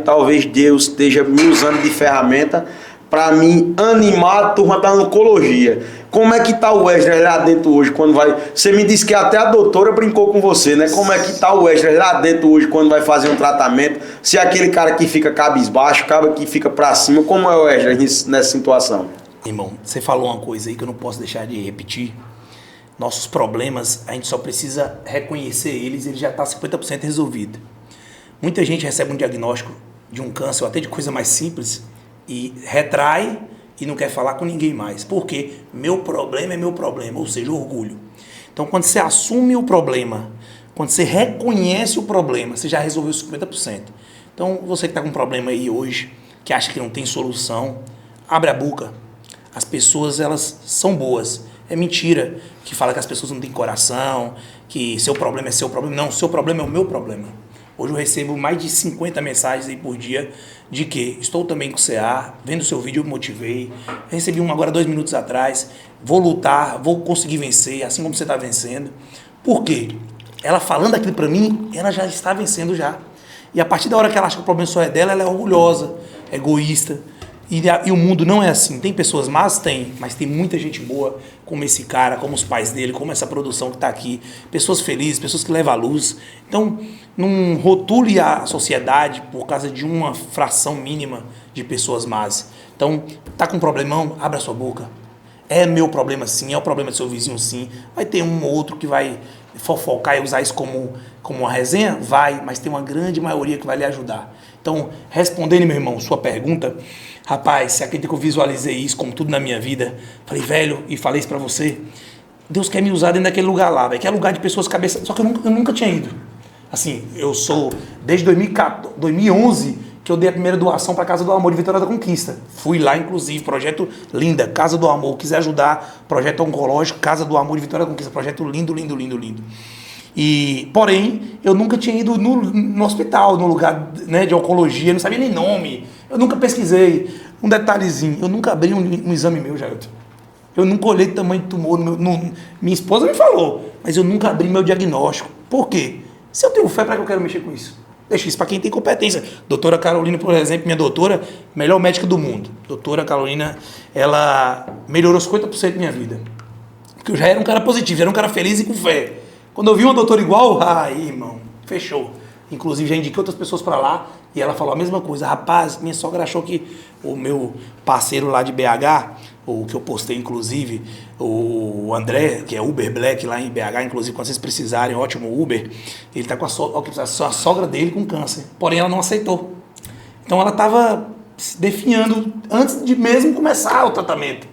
talvez Deus esteja me usando de ferramenta para me animar a turma da oncologia. Como é que tá o Esdras lá dentro hoje quando vai... Você me disse que até a doutora brincou com você, né? Como é que tá o Esdras lá dentro hoje quando vai fazer um tratamento? Se é aquele cara que fica cabisbaixo, cara que fica para cima, como é o Esdras nessa situação? Irmão, você falou uma coisa aí que eu não posso deixar de repetir. Nossos problemas, a gente só precisa reconhecer eles e ele já está 50% resolvido. Muita gente recebe um diagnóstico de um câncer ou até de coisa mais simples e retrai e não quer falar com ninguém mais. Por quê? Meu problema é meu problema, ou seja, orgulho. Então, quando você assume o problema, quando você reconhece o problema, você já resolveu 50%. Então, você que está com um problema aí hoje, que acha que não tem solução, abre a boca. As pessoas, elas são boas. É mentira que fala que as pessoas não têm coração, que seu problema é seu problema. Não, seu problema é o meu problema. Hoje eu recebo mais de 50 mensagens aí por dia de que estou também com CA, vendo seu vídeo eu me motivei, recebi uma agora 2 minutos atrás, vou lutar, vou conseguir vencer, assim como você está vencendo. Por quê? Ela falando aquilo para mim, ela já está vencendo já. E a partir da hora que ela acha que o problema só é dela, ela é orgulhosa, egoísta. E o mundo não é assim. Tem pessoas más? Tem. Mas tem muita gente boa, como esse cara, como os pais dele, como essa produção que está aqui. Pessoas felizes, pessoas que levam a luz. Então, não rotule a sociedade por causa de uma fração mínima de pessoas más. Então, tá com um problemão? Abra sua boca. É meu problema sim, é o problema do seu vizinho sim. Vai ter um ou outro que vai fofocar e usar isso como uma resenha? Vai, mas tem uma grande maioria que vai lhe ajudar. Então, respondendo, meu irmão, sua pergunta, rapaz, você acredita que eu visualizei isso como tudo na minha vida? Falei, velho, e falei isso pra você, Deus quer me usar dentro daquele lugar lá, velho, que é lugar de pessoas cabeça, só que eu nunca tinha ido. Assim, eu sou, desde 2011, que eu dei a primeira doação para a Casa do Amor de Vitória da Conquista. Fui lá, inclusive, projeto linda, Casa do Amor, quiser ajudar, projeto oncológico, Casa do Amor de Vitória da Conquista, projeto lindo, lindo, lindo, lindo. E, porém, eu nunca tinha ido no hospital, no lugar, né, de oncologia, não sabia nem nome, eu nunca pesquisei. Um detalhezinho, eu nunca abri um exame meu, Jailton. Eu nunca olhei o tamanho do tumor, minha esposa me falou, mas eu nunca abri meu diagnóstico. Por quê? Se eu tenho fé, para que eu quero mexer com isso? Deixa isso para quem tem competência. Doutora Carolina, por exemplo, minha doutora, melhor médica do mundo. Doutora Carolina, ela melhorou 50% da minha vida. Porque eu já era um cara positivo, já era um cara feliz e com fé. Quando eu vi uma doutora igual, aí, irmão, fechou. Inclusive, já indiquei outras pessoas para lá e ela falou a mesma coisa. Rapaz, minha sogra achou que o meu parceiro lá de BH, o que eu postei, inclusive, o André, que é Uber Black lá em BH, inclusive, quando vocês precisarem, ótimo Uber, ele está com a sogra dele com câncer. Porém, ela não aceitou. Então, ela estava se definhando antes de mesmo começar o tratamento.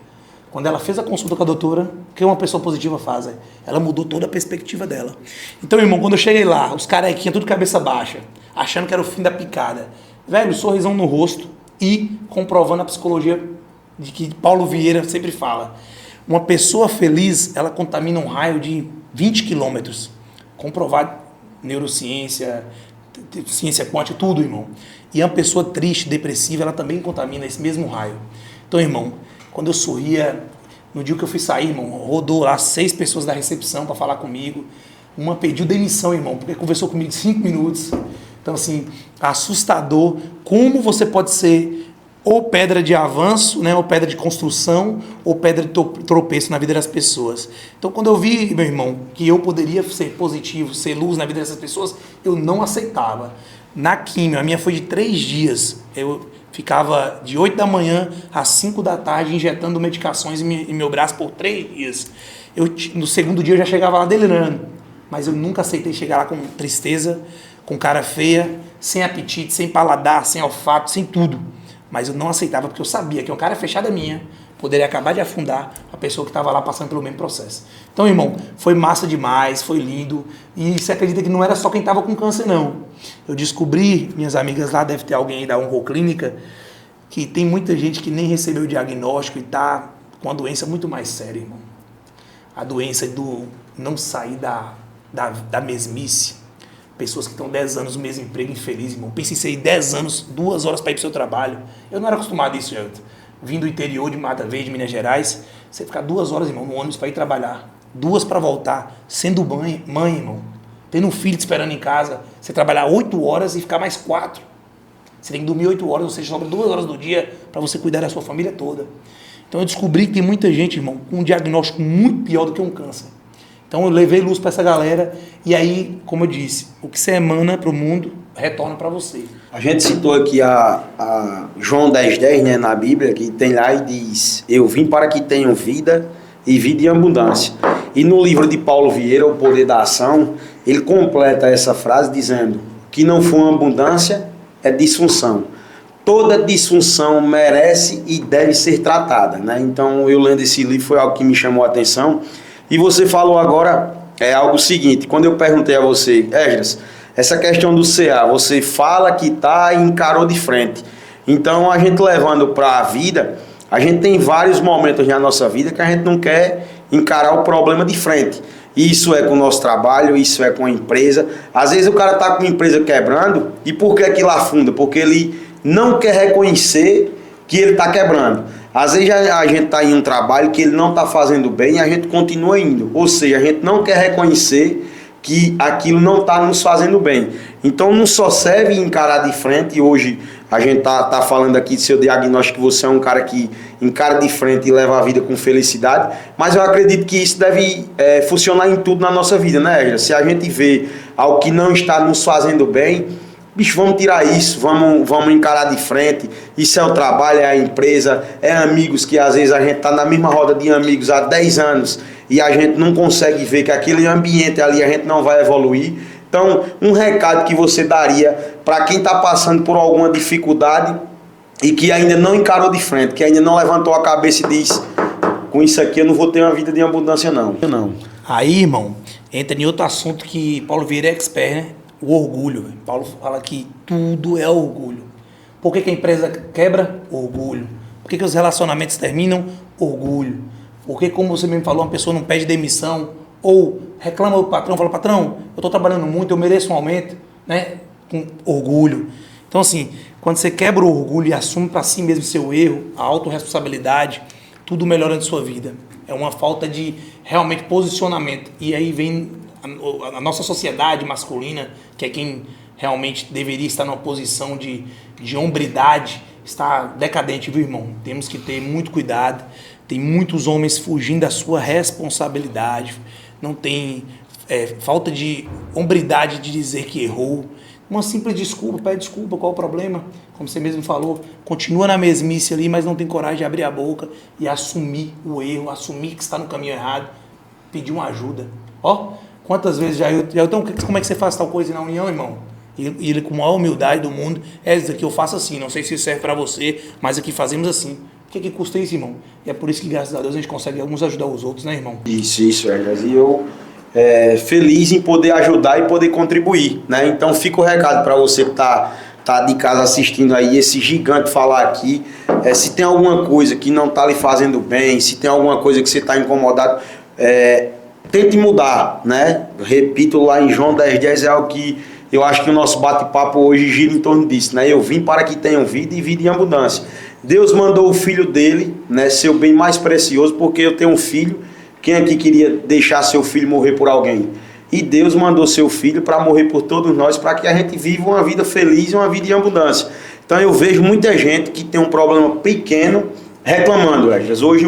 Quando ela fez a consulta com a doutora, o que uma pessoa positiva faz? Ela mudou toda a perspectiva dela. Então, irmão, quando eu cheguei lá, os carequinhas, tudo cabeça baixa, achando que era o fim da picada. Velho, sorrisão no rosto e comprovando a psicologia de que Paulo Vieira sempre fala. Uma pessoa feliz, ela contamina um raio de 20 quilômetros. Comprovado, neurociência, ciência quântica, tudo, irmão. E uma pessoa triste, depressiva, ela também contamina esse mesmo raio. Então, irmão, quando eu sorria, no dia que eu fui sair, irmão, rodou lá 6 pessoas da recepção para falar comigo. Uma pediu demissão, irmão, porque conversou comigo 5 minutos. Então, assim, assustador como você pode ser ou pedra de avanço, né, ou pedra de construção, ou pedra de tropeço na vida das pessoas. Então, quando eu vi, meu irmão, que eu poderia ser positivo, ser luz na vida dessas pessoas, eu não aceitava. Na químio, a minha foi de 3 dias. Eu ficava de 8 da manhã às 5 da tarde injetando medicações em meu braço por 3 dias. No segundo dia eu já chegava lá delirando, mas eu nunca aceitei chegar lá com tristeza, com cara feia, sem apetite, sem paladar, sem olfato, sem tudo. Mas eu não aceitava porque eu sabia que uma cara fechada minha poderia acabar de afundar a pessoa que estava lá passando pelo mesmo processo. Então, irmão, foi massa demais, foi lindo. E você acredita que não era só quem estava com câncer, não. Eu descobri, minhas amigas lá, deve ter alguém aí da Oncoclínica, que tem muita gente que nem recebeu o diagnóstico e está com uma doença muito mais séria, irmão. A doença do não sair da mesmice. Pessoas que estão 10 anos no mesmo emprego, infeliz, irmão. Pensa em sair 10 anos, 2 horas para ir para o seu trabalho. Eu não era acostumado a isso, Elton. Vim do interior de Mata Verde, Minas Gerais, você ficar 2 horas, irmão, no ônibus para ir trabalhar. 2 para voltar, sendo mãe, irmão. Tendo um filho te esperando em casa. Você trabalhar 8 horas e ficar mais 4. Você tem que dormir 8 horas, ou seja, sobra 2 horas do dia para você cuidar da sua família toda. Então eu descobri que tem muita gente, irmão, com um diagnóstico muito pior do que um câncer. Então eu levei luz para essa galera e aí, como eu disse, o que você emana para o mundo, retorna para você. A gente citou aqui a João 10:10, né, na Bíblia, que tem lá e diz: eu vim para que tenham vida e vida em abundância. E no livro de Paulo Vieira, O Poder da Ação, ele completa essa frase dizendo que não for uma abundância, é disfunção. Toda disfunção merece e deve ser tratada, né? Então, eu lendo esse livro foi algo que me chamou a atenção. E você falou agora algo seguinte, quando eu perguntei a você, Esdras, essa questão do CA, você fala que tá e encarou de frente. Então, a gente levando para a vida, a gente tem vários momentos na nossa vida que a gente não quer encarar o problema de frente. Isso é com o nosso trabalho, isso é com a empresa. Às vezes o cara tá com uma empresa quebrando, e por que aquilo afunda? Porque ele não quer reconhecer que ele está quebrando. Às vezes a gente está em um trabalho que ele não está fazendo bem e a gente continua indo. Ou seja, a gente não quer reconhecer que aquilo não está nos fazendo bem. Então não só serve encarar de frente, e hoje a gente tá falando aqui do seu diagnóstico, que você é um cara que encara de frente e leva a vida com felicidade, mas eu acredito que isso deve funcionar em tudo na nossa vida, né, Edra? Se a gente vê algo que não está nos fazendo bem, bicho, vamos tirar isso, vamos encarar de frente. Isso é o trabalho, é a empresa, é amigos, que às vezes a gente tá na mesma roda de amigos há 10 anos e a gente não consegue ver que aquele ambiente ali a gente não vai evoluir. Então, um recado que você daria para quem está passando por alguma dificuldade e que ainda não encarou de frente, que ainda não levantou a cabeça e diz: com isso aqui eu não vou ter uma vida de abundância não. Aí, irmão, entra em outro assunto que Paulo Vieira é expert, né? O orgulho. Paulo fala que tudo é orgulho. Por que a empresa quebra? Orgulho. Por que os relacionamentos terminam? Orgulho. Por que, como você mesmo falou, uma pessoa não pede demissão ou reclama do patrão, fala: patrão, eu estou trabalhando muito, eu mereço um aumento, né? Com orgulho. Então, assim, quando você quebra o orgulho e assume para si mesmo seu erro, a autorresponsabilidade, tudo melhora na sua vida. É uma falta de realmente posicionamento. E aí vem a nossa sociedade masculina, que é quem realmente deveria estar numa posição de hombridade, está decadente, viu, irmão? Temos que ter muito cuidado. Tem muitos homens fugindo da sua responsabilidade. Não tem falta de hombridade de dizer que errou. Uma simples desculpa, pede desculpa, qual o problema? Como você mesmo falou, continua na mesmice ali, mas não tem coragem de abrir a boca e assumir o erro, assumir que está no caminho errado, pedir uma ajuda. Ó, quantas vezes então, como é que você faz tal coisa na união, irmão? E ele, com a maior humildade do mundo: isso aqui eu faço assim, não sei se serve para você, mas aqui fazemos assim. O que custa isso, irmão? E é por isso que, graças a Deus, a gente consegue uns ajudar os outros, né, irmão? Isso, Erdas. E eu feliz em poder ajudar e poder contribuir, né? Então fica o recado para você que tá de casa assistindo aí esse gigante falar aqui. Se tem alguma coisa que não tá lhe fazendo bem, se tem alguma coisa que você tá incomodado, tente mudar, né? Repito, lá em João 10:10 é algo que eu acho que o nosso bate-papo hoje gira em torno disso, né? Eu vim para que tenham vida e vida em abundância. Deus mandou o filho dele, né, seu bem mais precioso, porque eu tenho um filho. Quem aqui queria deixar seu filho morrer por alguém? E Deus mandou seu filho para morrer por todos nós, para que a gente viva uma vida feliz e uma vida em abundância. Então eu vejo muita gente que tem um problema pequeno reclamando, Esdras. Hoje,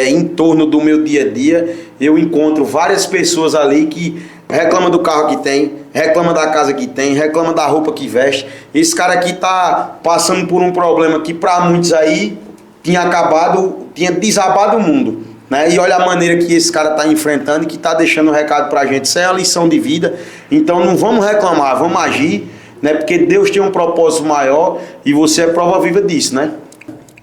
em torno do meu dia a dia, eu encontro várias pessoas ali que reclamam do carro que tem, reclama da casa que tem, reclama da roupa que veste. Esse cara aqui tá passando por um problema que para muitos aí tinha desabado o mundo, né? E olha a maneira que esse cara tá enfrentando e que tá deixando um recado pra gente. Isso é a lição de vida. Então não vamos reclamar, vamos agir, né? Porque Deus tem um propósito maior e você é prova viva disso, né?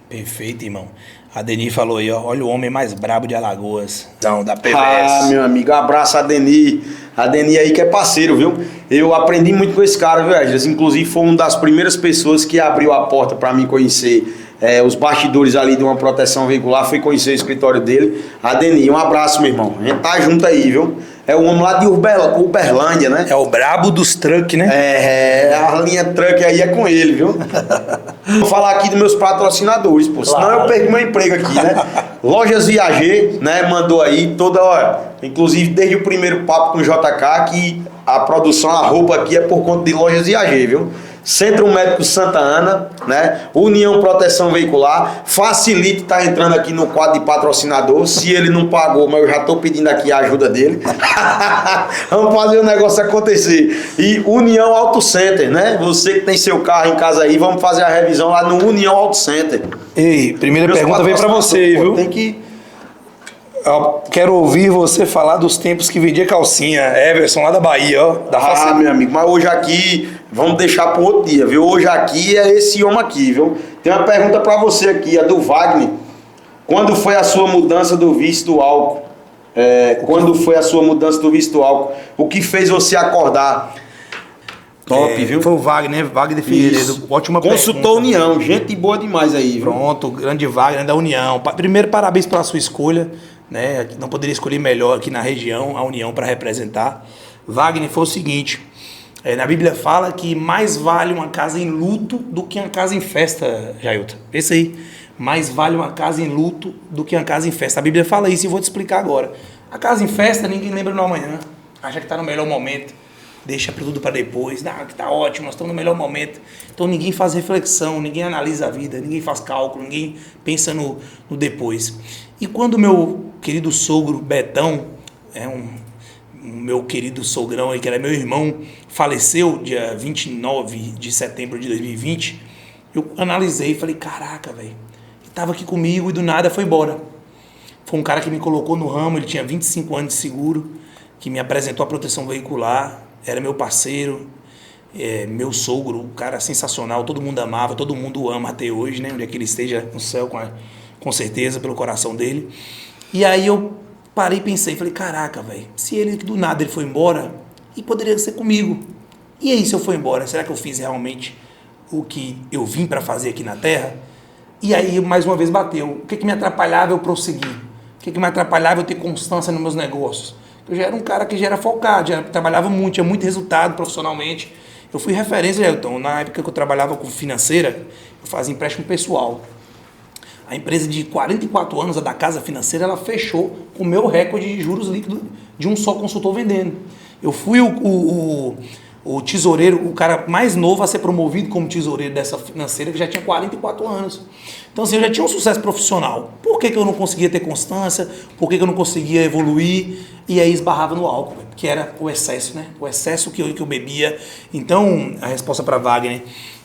Perfeito, irmão. A Deni falou aí, ó, olha o homem mais brabo de Alagoas, da PVS. Ah, meu amigo, abraço a Deni. A Deni aí que é parceiro, viu? Eu aprendi muito com esse cara, viu, Esdras? Inclusive foi uma das primeiras pessoas que abriu a porta para mim conhecer os bastidores ali de uma proteção veicular. Fui conhecer o escritório dele. A Deni, um abraço, meu irmão. A gente tá junto aí, viu? É o homem lá de Uberlândia, né? É o brabo dos truck, né? A linha truck aí é com ele, viu? Vou falar aqui dos meus patrocinadores, pô. Claro. Senão eu perco meu emprego aqui, né? Lojas Viager, né? Mandou aí toda hora. Inclusive desde o primeiro papo com o JK, que a produção, a roupa aqui é por conta de Lojas Viager, viu? Centro Médico Santa Ana, né? União Proteção Veicular. Facilite tá entrando aqui no quadro de patrocinador. Se ele não pagou, mas eu já tô pedindo aqui a ajuda dele. Vamos fazer o negócio acontecer. E União Auto Center, né? Você que tem seu carro em casa aí, vamos fazer a revisão lá no União Auto Center. Ei, primeira pergunta vem para você, viu? Tem que... Eu quero ouvir você falar dos tempos que vendia calcinha. Everson, lá da Bahia, ó. Meu amigo, mas hoje aqui, vamos deixar para outro dia, viu? Hoje aqui é esse homem aqui, viu? Tem uma pergunta para você aqui, a do Wagner. Quando foi a sua mudança do vício do álcool? Quando foi a sua mudança do vício do álcool? O que fez você acordar? Top, viu? Foi o Wagner Figueiredo. Ótima Consultou a União, gente boa demais aí, viu? Pronto, o grande Wagner da União. Primeiro, parabéns pela sua escolha, né? Não poderia escolher melhor aqui na região a União para representar. Wagner, foi o seguinte: na Bíblia fala que mais vale uma casa em luto do que uma casa em festa, Jailton. Pensa aí. Mais vale uma casa em luto do que uma casa em festa. A Bíblia fala isso e eu vou te explicar agora. A casa em festa ninguém lembra no amanhã. Acha que está no melhor momento. deixa tudo para depois, que tá ótimo, nós estamos no melhor momento. Então ninguém faz reflexão, ninguém analisa a vida, ninguém faz cálculo, ninguém pensa no depois. E quando meu querido sogro Betão, meu querido sogrão aí, que era meu irmão, faleceu dia 29 de setembro de 2020, eu analisei e falei, caraca, velho, ele tava aqui comigo e do nada foi embora. Foi um cara que me colocou no ramo, ele tinha 25 anos de seguro, que me apresentou a proteção veicular, era meu parceiro, meu sogro, um cara sensacional, todo mundo amava, todo mundo ama até hoje, né? Onde é que ele esteja no céu, com certeza, pelo coração dele. E aí eu parei e pensei, falei, caraca, velho, se ele do nada ele foi embora, e poderia ser comigo. E aí se eu for embora, será que eu fiz realmente o que eu vim para fazer aqui na Terra? E aí mais uma vez bateu. O que me atrapalhava eu prosseguir? O que me atrapalhava eu ter constância nos meus negócios? Eu já era um cara que já era focado, já trabalhava muito, tinha muito resultado profissionalmente. Eu fui referência, Elton, na época que eu trabalhava com financeira, eu fazia empréstimo pessoal. A empresa de 44 anos, a da Casa Financeira, ela fechou com o meu recorde de juros líquidos de um só consultor vendendo. Eu fui o tesoureiro, o cara mais novo a ser promovido como tesoureiro dessa financeira, que já tinha 44 anos. Então, assim, eu já tinha um sucesso profissional. Por que eu não conseguia ter constância? Por que eu não conseguia evoluir? E aí esbarrava no álcool, que era o excesso, né? O excesso que eu bebia. Então, a resposta para Wagner,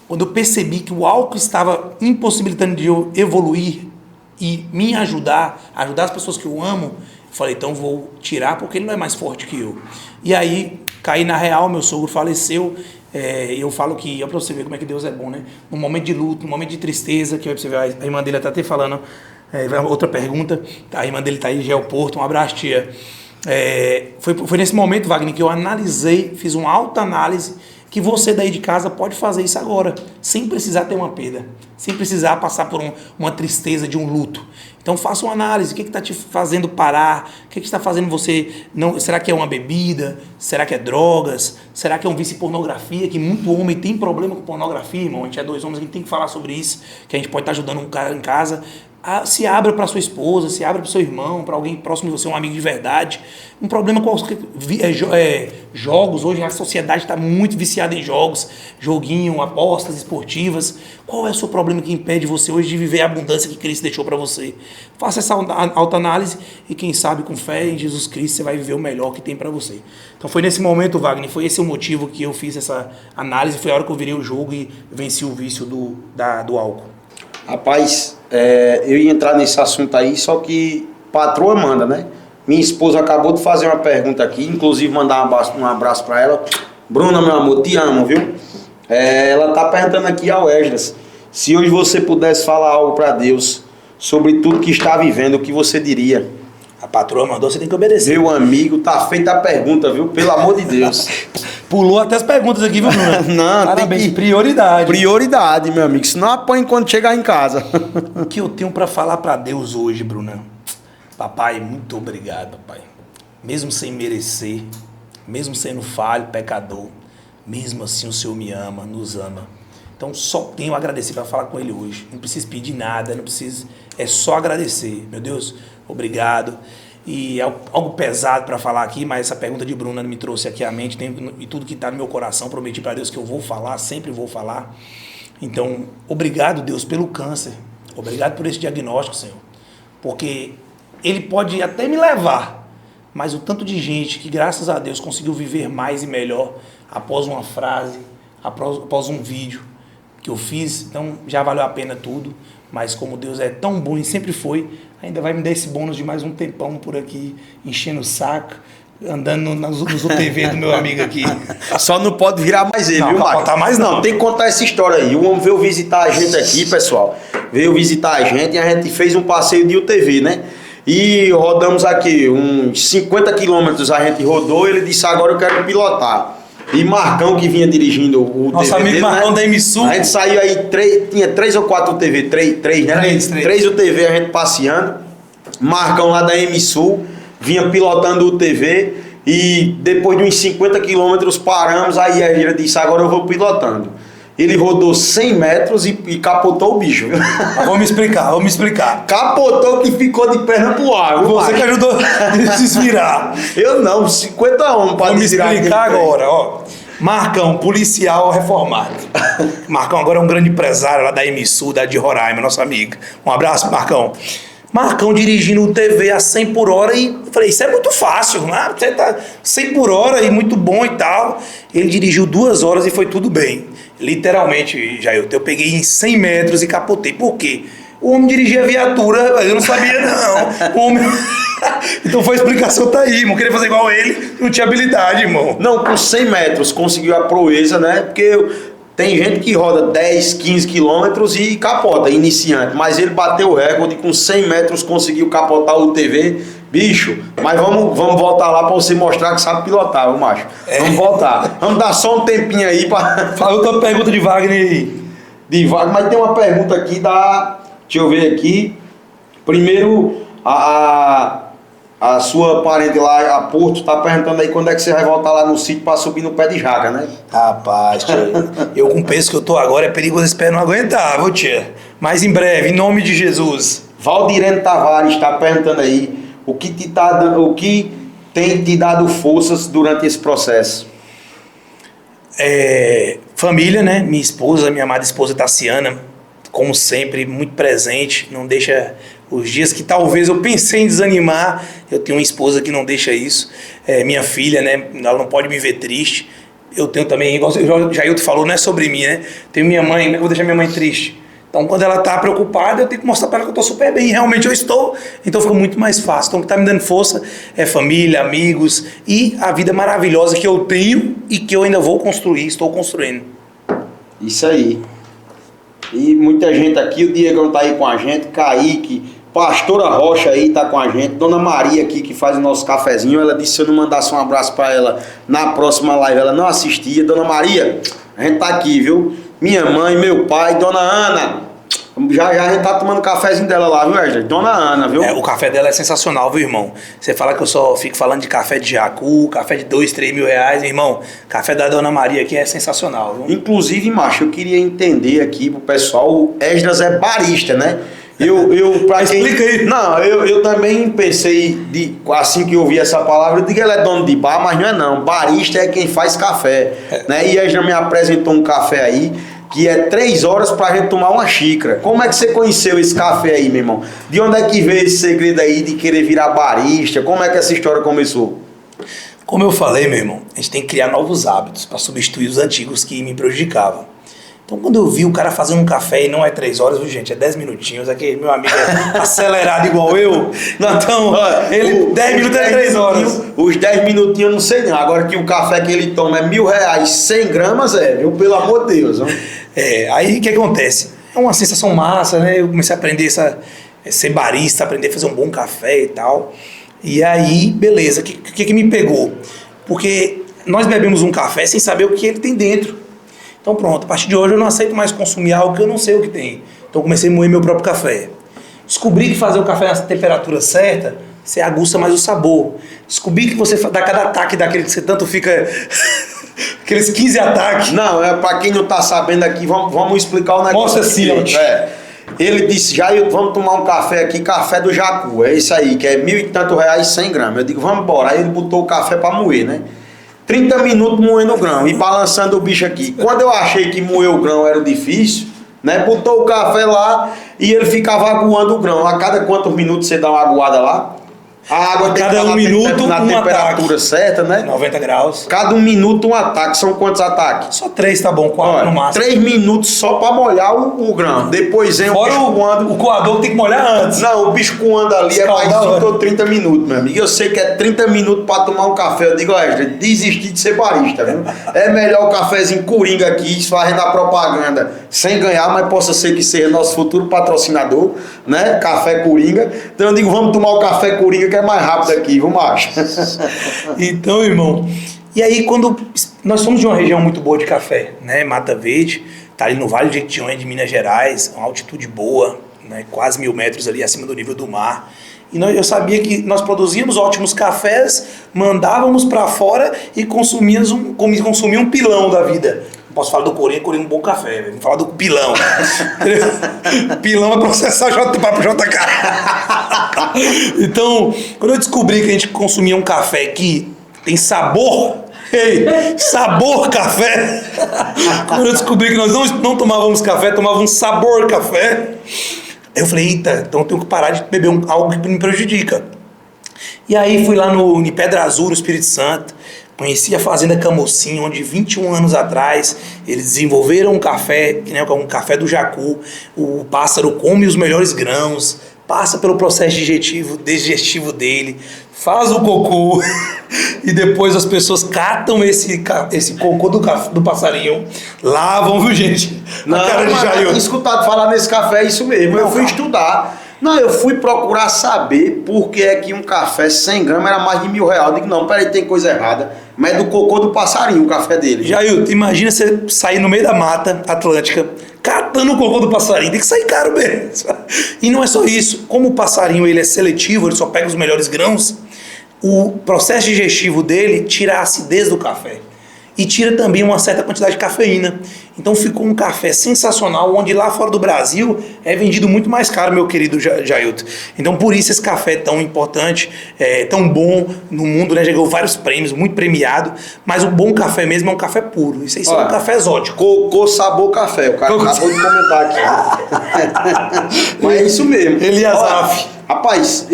quando eu percebi que o álcool estava impossibilitando de eu evoluir e me ajudar as pessoas que eu amo, eu falei, então vou tirar porque ele não é mais forte que eu. E aí, caí na real, meu sogro faleceu, eu falo que, para você ver como é que Deus é bom, né? No momento de luto, no momento de tristeza, que você ver, a irmã dele está até falando, outra pergunta, a irmã dele está aí, Geoporto, um abraço, tia. Foi nesse momento, Wagner, que eu analisei, fiz uma autoanálise, que você daí de casa pode fazer isso agora, sem precisar ter uma perda, sem precisar passar por uma tristeza de um luto. Então faça uma análise, o que está te fazendo parar, o que está fazendo você, será que é uma bebida, será que é drogas, será que é um vício em pornografia, que muito homem tem problema com pornografia, irmão, a gente é dois homens, a gente tem que falar sobre isso, que a gente pode estar ajudando um cara em casa. Se abra para sua esposa, se abra para o seu irmão, para alguém próximo de você, um amigo de verdade. Um problema qualquer, jogos, hoje a sociedade está muito viciada em jogos, joguinho, apostas esportivas. Qual é o seu problema que impede você hoje de viver a abundância que Cristo deixou para você? Faça essa autoanálise e quem sabe com fé em Jesus Cristo você vai viver o melhor que tem para você. Então foi nesse momento, Wagner, foi esse o motivo que eu fiz essa análise, foi a hora que eu virei o jogo e venci o vício do álcool. Rapaz, eu ia entrar nesse assunto aí, só que patroa manda, né? Minha esposa acabou de fazer uma pergunta aqui, inclusive mandar um abraço para ela. Bruna, meu amor, te amo, viu? Ela tá perguntando aqui ao Esdras, se hoje você pudesse falar algo para Deus sobre tudo que está vivendo, o que você diria? A patroa mandou, você tem que obedecer. Meu amigo, tá feita a pergunta, viu? Pelo amor de Deus. Pulou até as perguntas aqui, viu, Bruna? Não, parabéns, tem que... prioridade. Prioridade, meu amigo. Senão apanha quando chegar em casa. O que eu tenho para falar para Deus hoje, Bruna? Papai, muito obrigado, papai. Mesmo sem merecer, mesmo sendo falho, pecador, mesmo assim o Senhor me ama, nos ama. Então só tenho a agradecer para falar com Ele hoje. Não preciso pedir nada, não preciso... É só agradecer. Meu Deus, obrigado. E é algo pesado para falar aqui, mas essa pergunta de Bruna me trouxe aqui à mente, e tudo que está no meu coração, prometi para Deus que eu vou falar, sempre vou falar. Então, obrigado, Deus, pelo câncer. Obrigado por esse diagnóstico, Senhor. Porque ele pode até me levar, mas o tanto de gente que, graças a Deus, conseguiu viver mais e melhor após uma frase, após um vídeo que eu fiz, então já valeu a pena tudo. Mas como Deus é tão bom e sempre foi, ainda vai me dar esse bônus de mais um tempão por aqui, enchendo o saco, andando nos UTV do meu amigo aqui. Só não pode virar mais ele, não, viu, Marcos? Não, mais não. Tem que contar essa história aí. O homem veio visitar a gente aqui, pessoal. Veio visitar a gente e a gente fez um passeio de UTV, né? E rodamos aqui uns 50 quilômetros, a gente rodou, ele disse, agora eu quero pilotar. E Marcão, que vinha dirigindo o nosso UTV amigo dele, Marcão, né? da MSU. A gente saiu aí, tinha 3 ou 4 UTV, 3, né? 3 UTV a gente passeando. Marcão lá da MSU vinha pilotando o UTV e depois de uns 50 quilômetros paramos, aí a gente disse, agora eu vou pilotando. Ele rodou 100 metros e capotou o bicho, viu? Mas vamos explicar. Capotou que ficou de perna pro ar, viu, Você macho? que ajudou a desvirar. Eu não, 50 homens pra Vamos desvirar explicar aquele trem. agora, ó. Marcão, policial reformado. Marcão agora é um grande empresário lá da MSU, da de Roraima, nosso amigo. Um abraço, Marcão. Marcão dirigindo o TV a 100 por hora e eu falei, isso é muito fácil, né? Você tá 100 por hora e muito bom e tal. Ele dirigiu 2 horas e foi tudo bem. Literalmente, Jair, eu peguei em 100 metros e capotei. Por quê? O homem dirigia viatura, eu não sabia não. O homem... Então foi a explicação, tá aí, irmão. Queria fazer igual ele, não tinha habilidade, irmão. Não, com 100 metros conseguiu a proeza, né? Porque tem gente que roda 10, 15 quilômetros e capota, iniciante. Mas ele bateu o recorde, com 100 metros conseguiu capotar o TV. Bicho, mas vamos voltar lá pra você mostrar que sabe pilotar, viu, macho? Vamos voltar. Vamos dar só um tempinho aí pra... Fala outra pergunta de Wagner aí. De vaga, mas tem uma pergunta aqui da... Deixa eu ver aqui. Primeiro, a sua parente lá, a Porto, tá perguntando aí quando é que você vai voltar lá no sítio pra subir no pé de jaca, né? Rapaz, tia, eu com o peso que eu tô agora é perigoso, espero não aguentar, viu, tia? Mas em breve, em nome de Jesus. Valdirene Tavares está perguntando aí o que tem te dado forças durante esse processo. Família, né? Minha esposa, minha amada esposa Tassiana, como sempre, muito presente, não deixa os dias que talvez eu pensei em desanimar, eu tenho uma esposa que não deixa isso. Minha filha, né? Ela não pode me ver triste. Eu tenho também, igual o Jailton falou, não é sobre mim, né? Tenho minha mãe, como é que eu vou deixar minha mãe triste? Então, quando ela tá preocupada, eu tenho que mostrar para ela que eu tô super bem. E realmente eu estou. Então, fica muito mais fácil. Então, o que tá me dando força é família, amigos e a vida maravilhosa que eu tenho e que eu ainda vou construir, estou construindo. Isso aí. E muita gente aqui, o Diegão tá aí com a gente, Kaique, Pastora Rocha aí tá com a gente, Dona Maria aqui que faz o nosso cafezinho, ela disse se eu não mandasse um abraço para ela na próxima live, ela não assistia. Dona Maria, a gente tá aqui, viu? Minha mãe, meu pai, Dona Ana, já a gente tá tomando cafezinho dela lá, viu, Wesley? Dona Ana, viu? O café dela é sensacional, viu, irmão? Você fala que eu só fico falando de café de jacu, café de 2, 3 mil reais, irmão. Café da Dona Maria aqui é sensacional, viu? Inclusive, macho, eu queria entender aqui pro pessoal, o Esdras é barista, né? Pra quem... Explica aí. Não, eu também pensei, assim que eu ouvi essa palavra, eu digo que ele é dono de bar, mas não é não. Barista é quem faz café, né? E Esdras me apresentou um café aí, que é 3 horas pra gente tomar uma xícara. Como é que você conheceu esse café aí, meu irmão? De onde é que veio esse segredo aí de querer virar barista? Como é que essa história começou? Como eu falei, meu irmão, a gente tem que criar novos hábitos para substituir os antigos que me prejudicavam. Então, quando eu vi o cara fazendo um café e não é 3 horas, viu, gente? É 10 minutinhos. Aqui, meu amigo é acelerado igual eu. Então, ele 10 minutos é 3 horas. Os 10 minutinhos eu não sei não. Agora que o café que ele toma é R$1.000, 100 gramas, viu? Pelo amor de Deus. Aí o que acontece? É uma sensação massa, né? Eu comecei a aprender a ser barista, aprender a fazer um bom café e tal. E aí, beleza. O que me pegou? Porque nós bebemos um café sem saber o que ele tem dentro. Então pronto, a partir de hoje eu não aceito mais consumir algo que eu não sei o que tem. Então comecei a moer meu próprio café. Descobri que fazer o café na temperatura certa, você aguça mais o sabor. Descobri que você dá cada ataque daquele que você tanto fica... aqueles 15 ataques. Não, pra quem não tá sabendo aqui, vamos explicar o negócio. Mostra assim, ó. Ele disse, vamos tomar um café aqui, café do Jacu. É isso aí, que é R$1.000 e tanto, 100 gramas. Eu digo, vamos embora. Aí ele botou o café pra moer, né? 30 minutos moendo o grão e balançando o bicho aqui. Quando eu achei que moer o grão era difícil, né? Botou o café lá e ele ficava aguando o grão. A cada quantos minutos você dá uma aguada lá? A água tem que cada estar um minuto na um temperatura ataque. certa, né? 90 graus. Cada 1 minuto um ataque. São quantos ataques? Só 3 tá bom, 4 no máximo. 3 minutos só pra molhar o grão. Depois vem Fora o bicho coando. o coador que tem que molhar antes. Não, o bicho coando ali é mais 5 ou 30 minutos, meu amigo. Eu sei que é 30 minutos pra tomar um café. Eu digo, desistir de ser barista, viu? É melhor o cafezinho coringa aqui, fazendo a propaganda sem ganhar, mas possa ser que seja nosso futuro patrocinador, né? Café Coringa. Então eu digo, vamos tomar o café Coringa que é mais rápido aqui, viu, macho? Então, irmão, e aí quando nós somos de uma região muito boa de café, né? Mata Verde, tá ali no Vale do Jequitinhonha de Minas Gerais, uma altitude boa, né? Quase 1.000 metros ali acima do nível do mar. E eu sabia que nós produzíamos ótimos cafés, mandávamos para fora e consumíamos um pilão da vida. Posso falar do Corinha é um bom café, velho. Vamos falar do Pilão. Pilão é processar Papo JK. Então, quando eu descobri que a gente consumia um café que tem sabor, sabor café. Quando eu descobri que nós não tomávamos café, tomávamos sabor café, eu falei, eita, então eu tenho que parar de beber algo que me prejudica. E aí fui lá em Pedra Azul, no Espírito Santo, conheci a Fazenda Camocim, onde 21 anos atrás eles desenvolveram um café, né, um café do jacu. O pássaro come os melhores grãos, passa pelo processo digestivo dele, faz o cocô e depois as pessoas catam esse cocô do passarinho, lavam, viu, gente? Não, cara de Jair. Eu escutado falar nesse café, é isso mesmo. Eu fui estudar. Não, eu fui procurar saber por que é que um café 100 gramas era mais de R$1.000. Eu digo, não, peraí, tem coisa errada. Mas é do cocô do passarinho o café dele. Jair, imagina você sair no meio da mata atlântica, catando o cocô do passarinho. Tem que sair caro mesmo. E não é só isso. Como o passarinho ele é seletivo, ele só pega os melhores grãos, o processo digestivo dele tira a acidez do café. E tira também uma certa quantidade de cafeína. Então ficou um café sensacional, onde lá fora do Brasil é vendido muito mais caro, meu querido Jailton. Então por isso esse café é tão importante, tão bom no mundo, né? Já ganhou vários prêmios, muito premiado. Mas o bom café mesmo é um café puro. Isso aí é um café exótico. Cocô sabor café, o cara acabou de comentar aqui. Mas é isso mesmo. Eliasaf. Rapaz,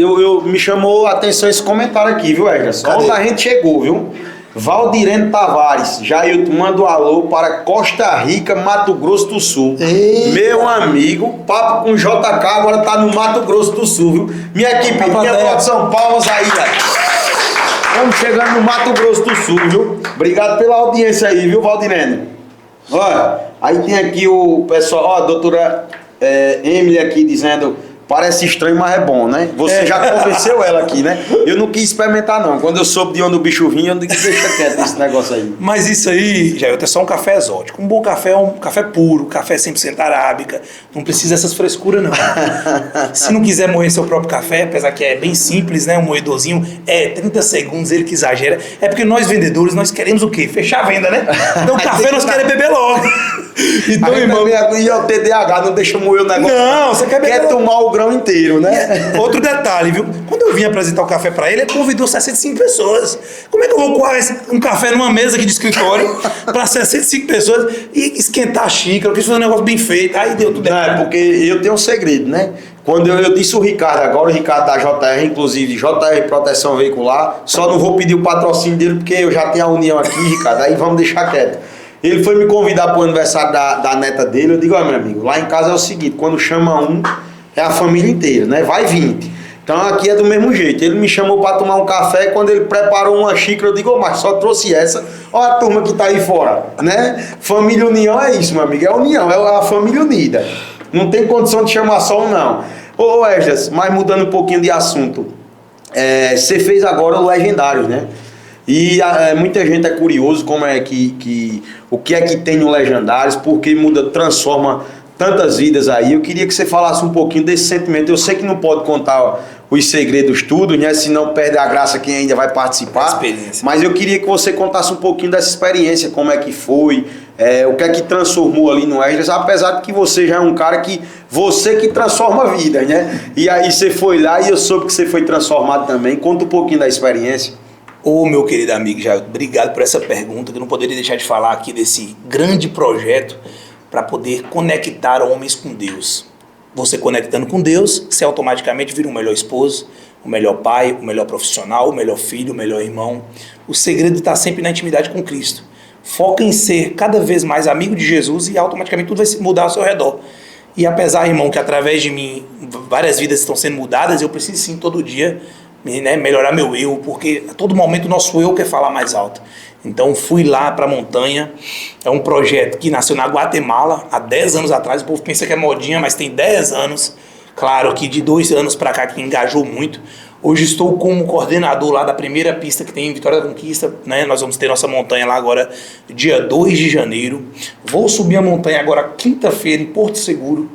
me chamou a atenção esse comentário aqui, viu, Edras? Onde a gente chegou, viu? Valdirene Tavares, Jailton, manda um alô para Costa Rica, Mato Grosso do Sul. Eita. Meu amigo, papo com JK agora tá no Mato Grosso do Sul, viu? Minha equipe, minha produção, palmas aí, velho. Estamos chegando no Mato Grosso do Sul, viu? Obrigado pela audiência aí, viu, Valdirene? Olha, aí tem aqui o pessoal, ó, a doutora Emily aqui dizendo... Parece estranho, mas é bom, né? Você já convenceu ela aqui, né? Eu não quis experimentar, não. Quando eu soube de onde o bicho vinha, eu não disse, deixa quieto esse negócio aí. Mas isso aí, Jailton, é só um café exótico. Um bom café é um café puro, café 100% arábica. Não precisa dessas frescuras, não. Se não quiser moer seu próprio café, apesar que é bem simples, né? Um moedorzinho, 30 segundos, ele que exagera. É porque nós vendedores, nós queremos o quê? Fechar a venda, né? Então o café nós queremos beber logo. Então, irmão, e o TDAH não deixa moer o negócio. Não, você quer tomar o grão inteiro, né? Outro detalhe, viu? Quando eu vim apresentar o café pra ele convidou 65 pessoas. Como é que eu vou coar um café numa mesa aqui de escritório pra 65 pessoas e esquentar a xícara? Eu quis fazer um negócio bem feito. Aí deu tudo errado. Não, porque eu tenho um segredo, né? Quando eu disse o Ricardo, agora o Ricardo da JR, inclusive JR Proteção Veicular, só não vou pedir o patrocínio dele porque eu já tenho a união aqui, Ricardo, aí vamos deixar quieto. Ele foi me convidar para o aniversário da neta dele. Eu digo, ó, meu amigo, lá em casa é o seguinte, quando chama um, é a família inteira, né? Vai 20. Então aqui é do mesmo jeito. Ele me chamou para tomar um café, quando ele preparou uma xícara, eu digo, mas só trouxe essa. Ó a turma que tá aí fora, né? Família União é isso, meu amigo, é união, é a família unida. Não tem condição de chamar só um, não. Ô, Esdras, mas mudando um pouquinho de assunto. Você fez agora o Legendários, né? E muita gente é curioso como é o que é que tem no Legendários, porque transforma tantas vidas aí. Eu queria que você falasse um pouquinho desse sentimento. Eu sei que não pode contar os segredos tudo, né? Senão perde a graça quem ainda vai participar. Mas eu queria que você contasse um pouquinho dessa experiência, como é que foi, o que é que transformou ali no Esdras, apesar de que você já é um cara você que transforma a vida, né? E aí você foi lá e eu soube que você foi transformado também. Conta um pouquinho da experiência. Ô, meu querido amigo, Jair, obrigado por essa pergunta, que eu não poderia deixar de falar aqui desse grande projeto para poder conectar homens com Deus. Você conectando com Deus, você automaticamente vira um melhor esposo, o melhor pai, o melhor profissional, o melhor filho, o melhor irmão. O segredo está sempre na intimidade com Cristo. Foca em ser cada vez mais amigo de Jesus e automaticamente tudo vai se mudar ao seu redor. E apesar, irmão, que através de mim várias vidas estão sendo mudadas, eu preciso sim todo dia, né, melhorar meu eu, porque a todo momento o nosso eu quer falar mais alto. Então fui lá para a montanha. É um projeto que nasceu na Guatemala há 10 anos atrás. O povo pensa que é modinha, mas tem 10 anos. Claro que de 2 anos para cá que engajou muito. Hoje estou como coordenador lá da primeira pista que tem em Vitória da Conquista, né? Nós vamos ter nossa montanha lá agora dia 2 de janeiro. Vou subir a montanha agora quinta-feira em Porto Seguro.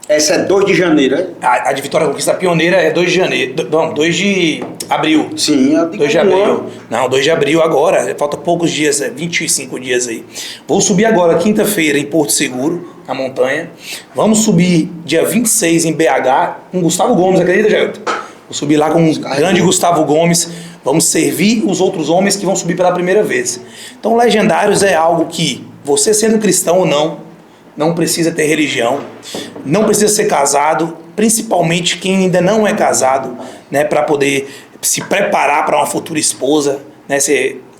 Essa é 2 de janeiro, é? A de Vitória da Conquista Pioneira é 2 de janeiro. Não, 2 de abril. Sim, eu digo 2 de abril. Não, 2 de abril agora. Falta poucos dias, 25 dias aí. Vou subir agora, quinta-feira, em Porto Seguro, na montanha. Vamos subir dia 26 em BH com Gustavo Gomes, acredita, Jailton? Vou subir lá com o grande Gustavo Gomes. Vamos servir os outros homens que vão subir pela primeira vez. Então, Legendários é algo que, você sendo cristão ou não precisa ter religião, não precisa ser casado, principalmente quem ainda não é casado, né, para poder se preparar para uma futura esposa, né,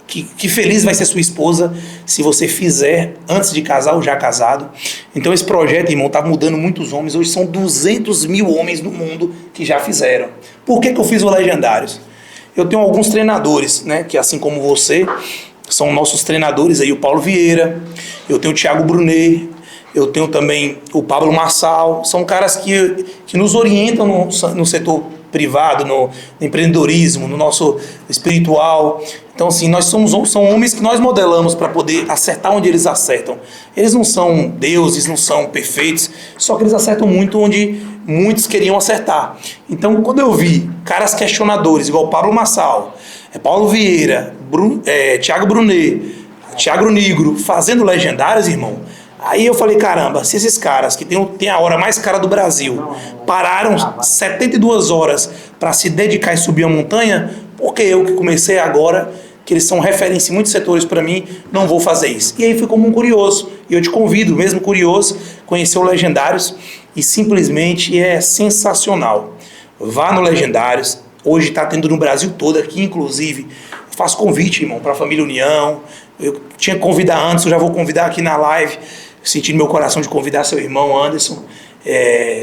que feliz vai ser sua esposa se você fizer antes de casar ou já casado. Então esse projeto, irmão, está mudando muitos homens. Hoje são 200 mil homens no mundo que já fizeram. Por que eu fiz o Legendários? Eu tenho alguns treinadores, né, que assim como você, são nossos treinadores aí, o Paulo Vieira, eu tenho o Thiago Brunet, eu tenho também o Pablo Marçal, são caras que nos orientam no setor privado, no empreendedorismo, no nosso espiritual. Então, assim, são homens que nós modelamos para poder acertar onde eles acertam. Eles não são deuses, não são perfeitos, só que eles acertam muito onde muitos queriam acertar. Então, quando eu vi caras questionadores, igual Pablo Marçal, Paulo Vieira, Thiago Brunet, Thiago Nigro, fazendo Legendários, irmão, aí eu falei, caramba, se esses caras que tem a hora mais cara do Brasil pararam 72 horas para se dedicar e subir a montanha, por que eu que comecei agora, que eles são referência em muitos setores para mim, não vou fazer isso? E aí fui como um curioso, e eu te convido, mesmo curioso, conhecer o Legendários, e simplesmente é sensacional. Vá no Legendários, hoje está tendo no Brasil todo, aqui inclusive, faço convite, irmão, para a família União. Eu tinha que convidar antes, eu já vou convidar aqui na live, senti no meu coração de convidar seu irmão Anderson.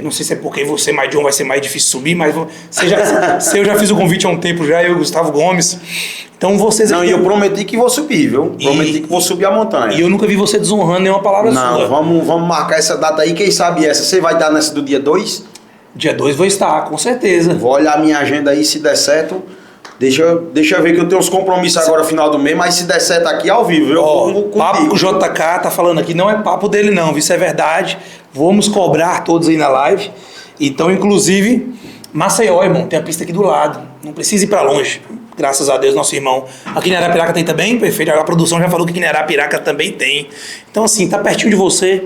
Não sei se é porque você mais John vai ser mais difícil subir, mas eu já fiz o convite há um tempo já, eu e o Gustavo Gomes. Então vocês... Não, e eu prometi que vou subir, viu? Prometi que vou subir a montanha. E eu nunca vi você desonrando nenhuma palavra sua. Não, vamos marcar essa data aí, quem sabe essa. Você vai dar nessa do dia 2? Dia 2 vou estar, com certeza. Vou olhar a minha agenda aí, se der certo. Deixa eu ver que eu tenho uns compromissos agora no final do mês, mas se der certo aqui ao vivo, eu vou papo com o JK tá falando aqui, não é papo dele não, isso é verdade. Vamos cobrar todos aí na live. Então, inclusive, Maceió, irmão, tem a pista aqui do lado. Não precisa ir pra longe. Graças a Deus, nosso irmão. Aqui em Arapiraca tem também, perfeito. A produção já falou que aqui em Arapiraca também tem. Então, assim, tá pertinho de você.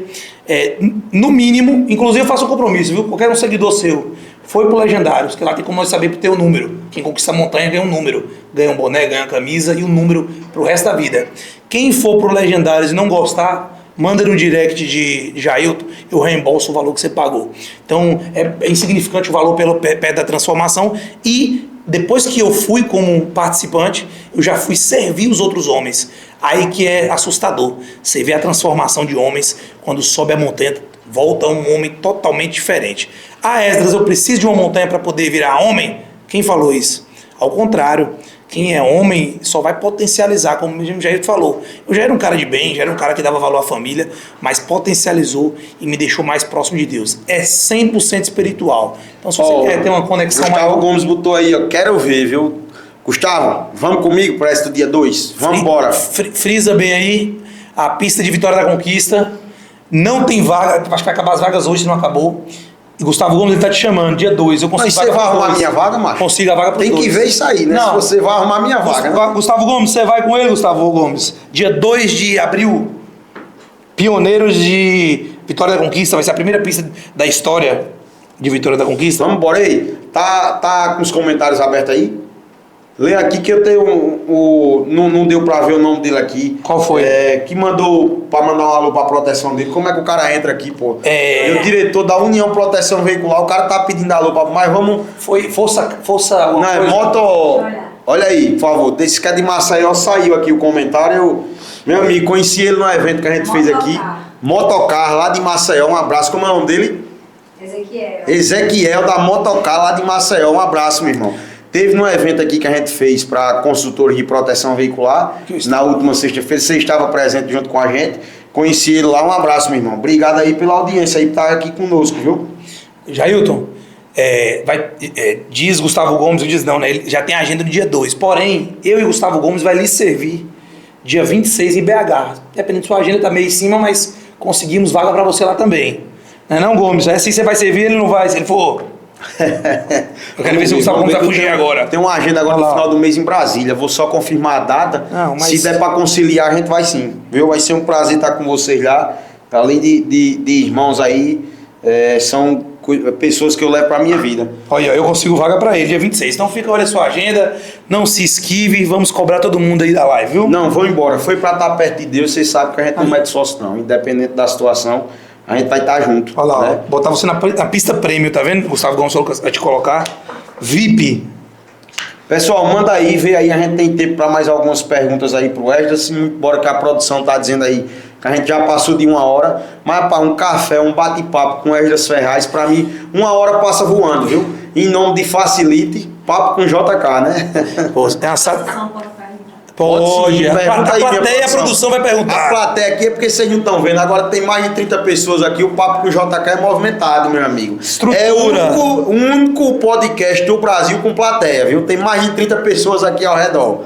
No mínimo, inclusive eu faço um compromisso, viu? Qualquer um seguidor seu foi pro Legendários, que lá tem como nós saber ter o número. Quem conquista a montanha ganha um número. Ganha um boné, ganha uma camisa e um número pro resto da vida. Quem for pro Legendários e não gostar, manda no direct de Jailton, eu reembolso o valor que você pagou. Então, é insignificante o valor pelo pé da transformação. E depois que eu fui como participante, eu já fui servir os outros homens. Aí que é assustador. Você vê a transformação de homens quando sobe a montanha, volta um homem totalmente diferente. Esdras, eu preciso de uma montanha para poder virar homem? Quem falou isso? Ao contrário, quem é homem só vai potencializar, como o Jair falou. Eu já era um cara de bem, já era um cara que dava valor à família, mas potencializou e me deixou mais próximo de Deus. É 100% espiritual. Então, se você quer ter uma conexão maior... Gustavo Gomes botou aí, ó, quero ver, viu? Gustavo, vamos comigo para esse dia 2? Vamos embora. Frisa bem aí, a pista de Vitória da Conquista. Não tem vaga, acho que vai acabar as vagas hoje, se não acabou. E Gustavo Gomes, ele tá te chamando, dia 2. Eu consigo. Mas você vai arrumar a minha vaga, macho? Consigo a vaga para Tem que ver isso aí, né? Não. Se você vai arrumar a minha vaga. Né? Gustavo Gomes, você vai com ele, Gustavo Gomes? Dia 2 de abril, Pioneiros de Vitória da Conquista. Vai ser a primeira pista da história de Vitória da Conquista. Vamos embora aí. Tá com os comentários abertos aí? Lê aqui que eu tenho não deu pra ver o nome dele aqui. Qual foi? Que mandou pra mandar um alô pra proteção dele. Como é que o cara entra aqui, pô? O diretor da União Proteção Veicular, o cara tá pedindo alô pra... Mas vamos... Foi força não, é moto... Olha aí, por favor. Desse que é de Maceió, saiu aqui o comentário. Meu amigo, conheci ele no evento que a gente fez aqui. Motocar, lá de Maceió. Um abraço. Como é o nome dele? Ezequiel da Motocar, lá de Maceió. Um abraço, meu irmão. Teve num evento aqui que a gente fez para consultoria de proteção veicular, na última sexta-feira, você estava presente junto com a gente, conheci ele lá, um abraço, meu irmão. Obrigado aí pela audiência aí, por estar aqui conosco, viu? Jailton, diz Gustavo Gomes, diz não, né? Ele já tem a agenda no dia 2, porém, eu e Gustavo Gomes vai lhe servir dia 26 em BH. Dependendo da sua agenda, tá meio em cima, mas conseguimos vaga para você lá também. Não, Gomes, é assim você vai servir, ele não vai. Se ele for. Eu quero ver se o Gustavo Gomes vai fugir agora. Tem uma agenda agora no final do mês em Brasília. Vou só confirmar a data. Não, mas... Se der pra conciliar, a gente vai sim. Viu? Vai ser um prazer estar com vocês lá. Além de irmãos aí, são pessoas que eu levo pra minha vida. Olha, eu consigo vaga pra ele, dia 26. Então fica, olha a sua agenda, não se esquive, vamos cobrar todo mundo aí da live, viu? Não, vou embora. Foi pra estar perto de Deus, vocês sabem que a gente não mete sócio não. Independente da situação, a gente vai estar junto. Olha lá, né? Botar você na pista prêmio, tá vendo? Gustavo Gomes vai te colocar. VIP. Pessoal, manda aí, vê aí, a gente tem tempo para mais algumas perguntas aí pro Esdras, embora que a produção tá dizendo aí que a gente já passou de 1 hora, mas para um café, um bate-papo com o Esdras Ferraz, para mim, 1 hora passa voando, viu? Em nome de Facilite, papo com JK, né? Pô, tem uma Pode sim, a pergunta aí, plateia e a produção vai perguntar. A plateia aqui é porque vocês não estão vendo, agora tem mais de 30 pessoas aqui, o papo com o JK é movimentado, meu amigo. Estrutura. É o único podcast do Brasil com plateia, viu? Tem mais de 30 pessoas aqui ao redor.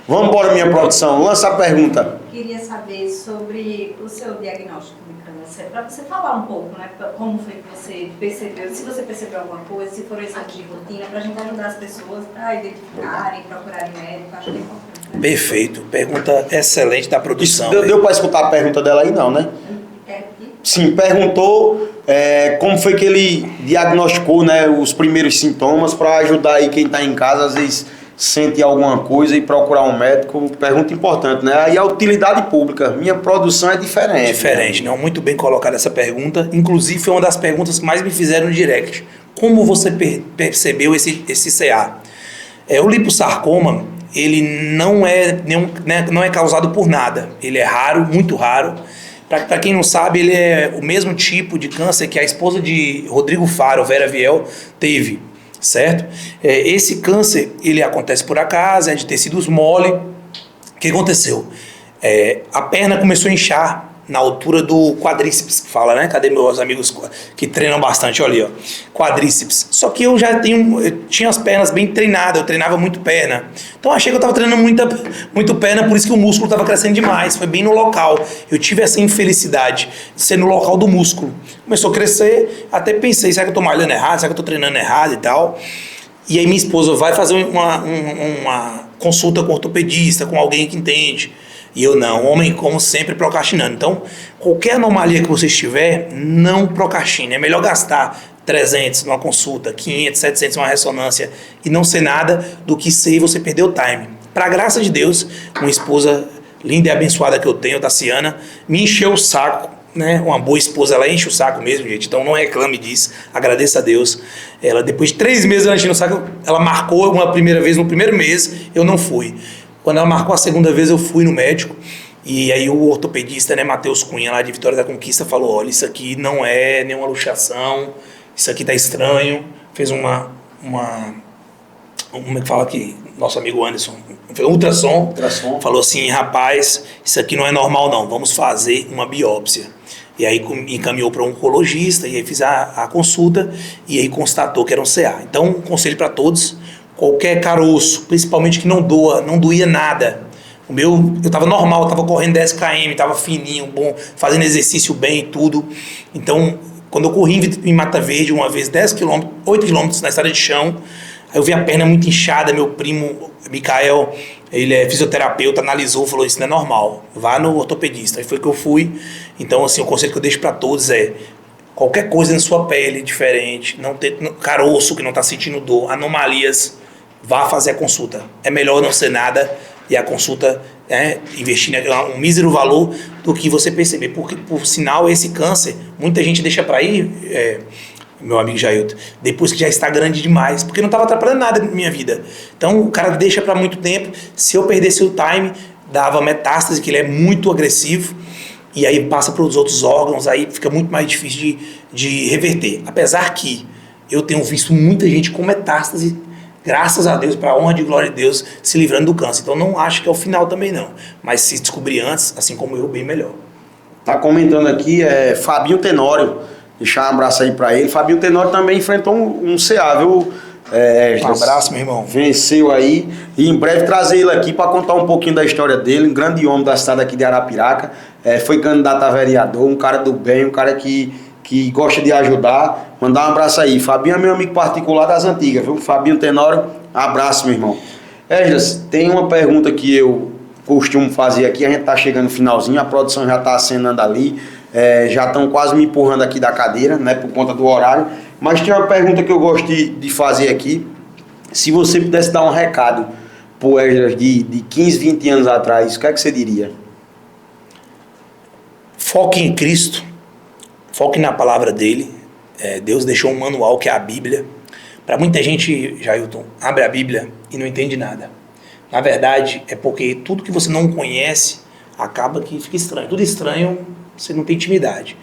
Vamos embora, minha produção, lança a pergunta. Queria saber sobre o seu diagnóstico de câncer, para você falar um pouco, né? Como foi que você percebeu, se você percebeu alguma coisa, se foram exames de rotina, para a gente ajudar as pessoas a identificarem, procurarem médico, acho que é importante. Perfeito, pergunta excelente da produção. Deu para escutar a pergunta dela aí, não, né? Sim, perguntou como foi que ele diagnosticou, né, os primeiros sintomas para ajudar aí quem está em casa, às vezes sente alguma coisa e procurar um médico. Pergunta importante, né? Aí a utilidade pública, minha produção é diferente. Diferente, não? Muito bem colocada essa pergunta. Inclusive foi uma das perguntas que mais me fizeram no direct. Como você percebeu esse CA? O liposarcoma, ele não é causado por nada. Ele é raro, muito raro. Para quem não sabe, ele é o mesmo tipo de câncer que a esposa de Rodrigo Faro, Vera Viel, teve, certo? Esse câncer, ele acontece por acaso, é de tecidos mole. O que aconteceu? A perna começou a inchar na altura do quadríceps, que fala, né? Cadê meus amigos que treinam bastante? Olha ali, ó. Quadríceps. Só que eu tinha as pernas bem treinadas, eu treinava muito perna. Então achei que eu estava treinando muito perna, por isso que o músculo estava crescendo demais. Foi bem no local. Eu tive essa infelicidade de ser no local do músculo. Começou a crescer, até pensei, será que eu estou malhando errado? Será que eu estou treinando errado e tal? E aí minha esposa vai fazer uma consulta com ortopedista, com alguém que entende. E eu não, homem como sempre procrastinando. Então, qualquer anomalia que você tiver, não procrastine. É melhor gastar 300 numa consulta, 500, 700 numa ressonância e não ser nada do que ser e você perder o time. Para graça de Deus, uma esposa linda e abençoada que eu tenho, Tassiana, me encheu o saco, né? Uma boa esposa, ela enche o saco mesmo, gente. Então não reclame disso, agradeça a Deus. Ela, depois de 3 meses ela enchendo o saco, ela marcou uma primeira vez, no primeiro mês eu não fui. Quando ela marcou a segunda vez, eu fui no médico. E aí o ortopedista, né, Matheus Cunha, lá de Vitória da Conquista, falou, olha, isso aqui não é nenhuma luxação, isso aqui tá estranho. Fez como é que fala aqui? Nosso amigo Anderson, fez um ultrassom. Falou assim, rapaz, isso aqui não é normal não, vamos fazer uma biópsia. E aí encaminhou para um oncologista, e aí fiz a consulta, e aí constatou que era um CA. Então, conselho para todos, qualquer caroço, principalmente que não doía nada. O meu, eu estava normal, eu estava correndo 10 km, estava fininho, bom, fazendo exercício bem e tudo. Então, quando eu corri em Mata Verde uma vez 8 km na estrada de chão, aí eu vi a perna muito inchada, meu primo, Mikael, ele é fisioterapeuta, analisou, falou, isso não é normal, vá no ortopedista. Aí foi que eu fui. Então, assim, o conselho que eu deixo para todos é, qualquer coisa na sua pele diferente, não ter caroço que não está sentindo dor, anomalias, vá fazer a consulta. É melhor não ser nada e a consulta, investir um mísero valor do que você perceber. Porque, por sinal, esse câncer, muita gente deixa para ir, meu amigo Jailton, depois que já está grande demais, porque não estava atrapalhando nada na minha vida. Então, o cara deixa para muito tempo. Se eu perdesse o time, dava metástase, que ele é muito agressivo, e aí passa para os outros órgãos, aí fica muito mais difícil de reverter. Apesar que eu tenho visto muita gente com metástase, graças a Deus, para a honra e glória de Deus, se livrando do câncer. Então não acho que é o final também não. Mas se descobrir antes, assim como eu, bem melhor. Tá comentando aqui, Fabinho Tenório. Deixar um abraço aí para ele. Fabinho Tenório também enfrentou um CA, viu? Um abraço, meu irmão. Venceu aí. E em breve trazer ele aqui para contar um pouquinho da história dele. Um grande homem da cidade aqui de Arapiraca. Foi candidato a vereador, um cara do bem, um cara que que gosta de ajudar. Mandar um abraço aí. Fabinho é meu amigo particular das antigas, viu? Fabinho Tenório, abraço, meu irmão. Esdras, tem uma pergunta que eu costumo fazer aqui, a gente tá chegando no finalzinho, a produção já tá acenando ali, já estão quase me empurrando aqui da cadeira, né, por conta do horário, mas tem uma pergunta que eu gosto de fazer aqui. Se você pudesse dar um recado pro Esdras de 15, 20 anos atrás, o que é que você diria? Foque em Cristo, foque na palavra dele. Deus deixou um manual que é a Bíblia. Para muita gente, Jailton, abre a Bíblia e não entende nada. Na verdade, é porque tudo que você não conhece acaba que fica estranho. Tudo estranho, você não tem intimidade.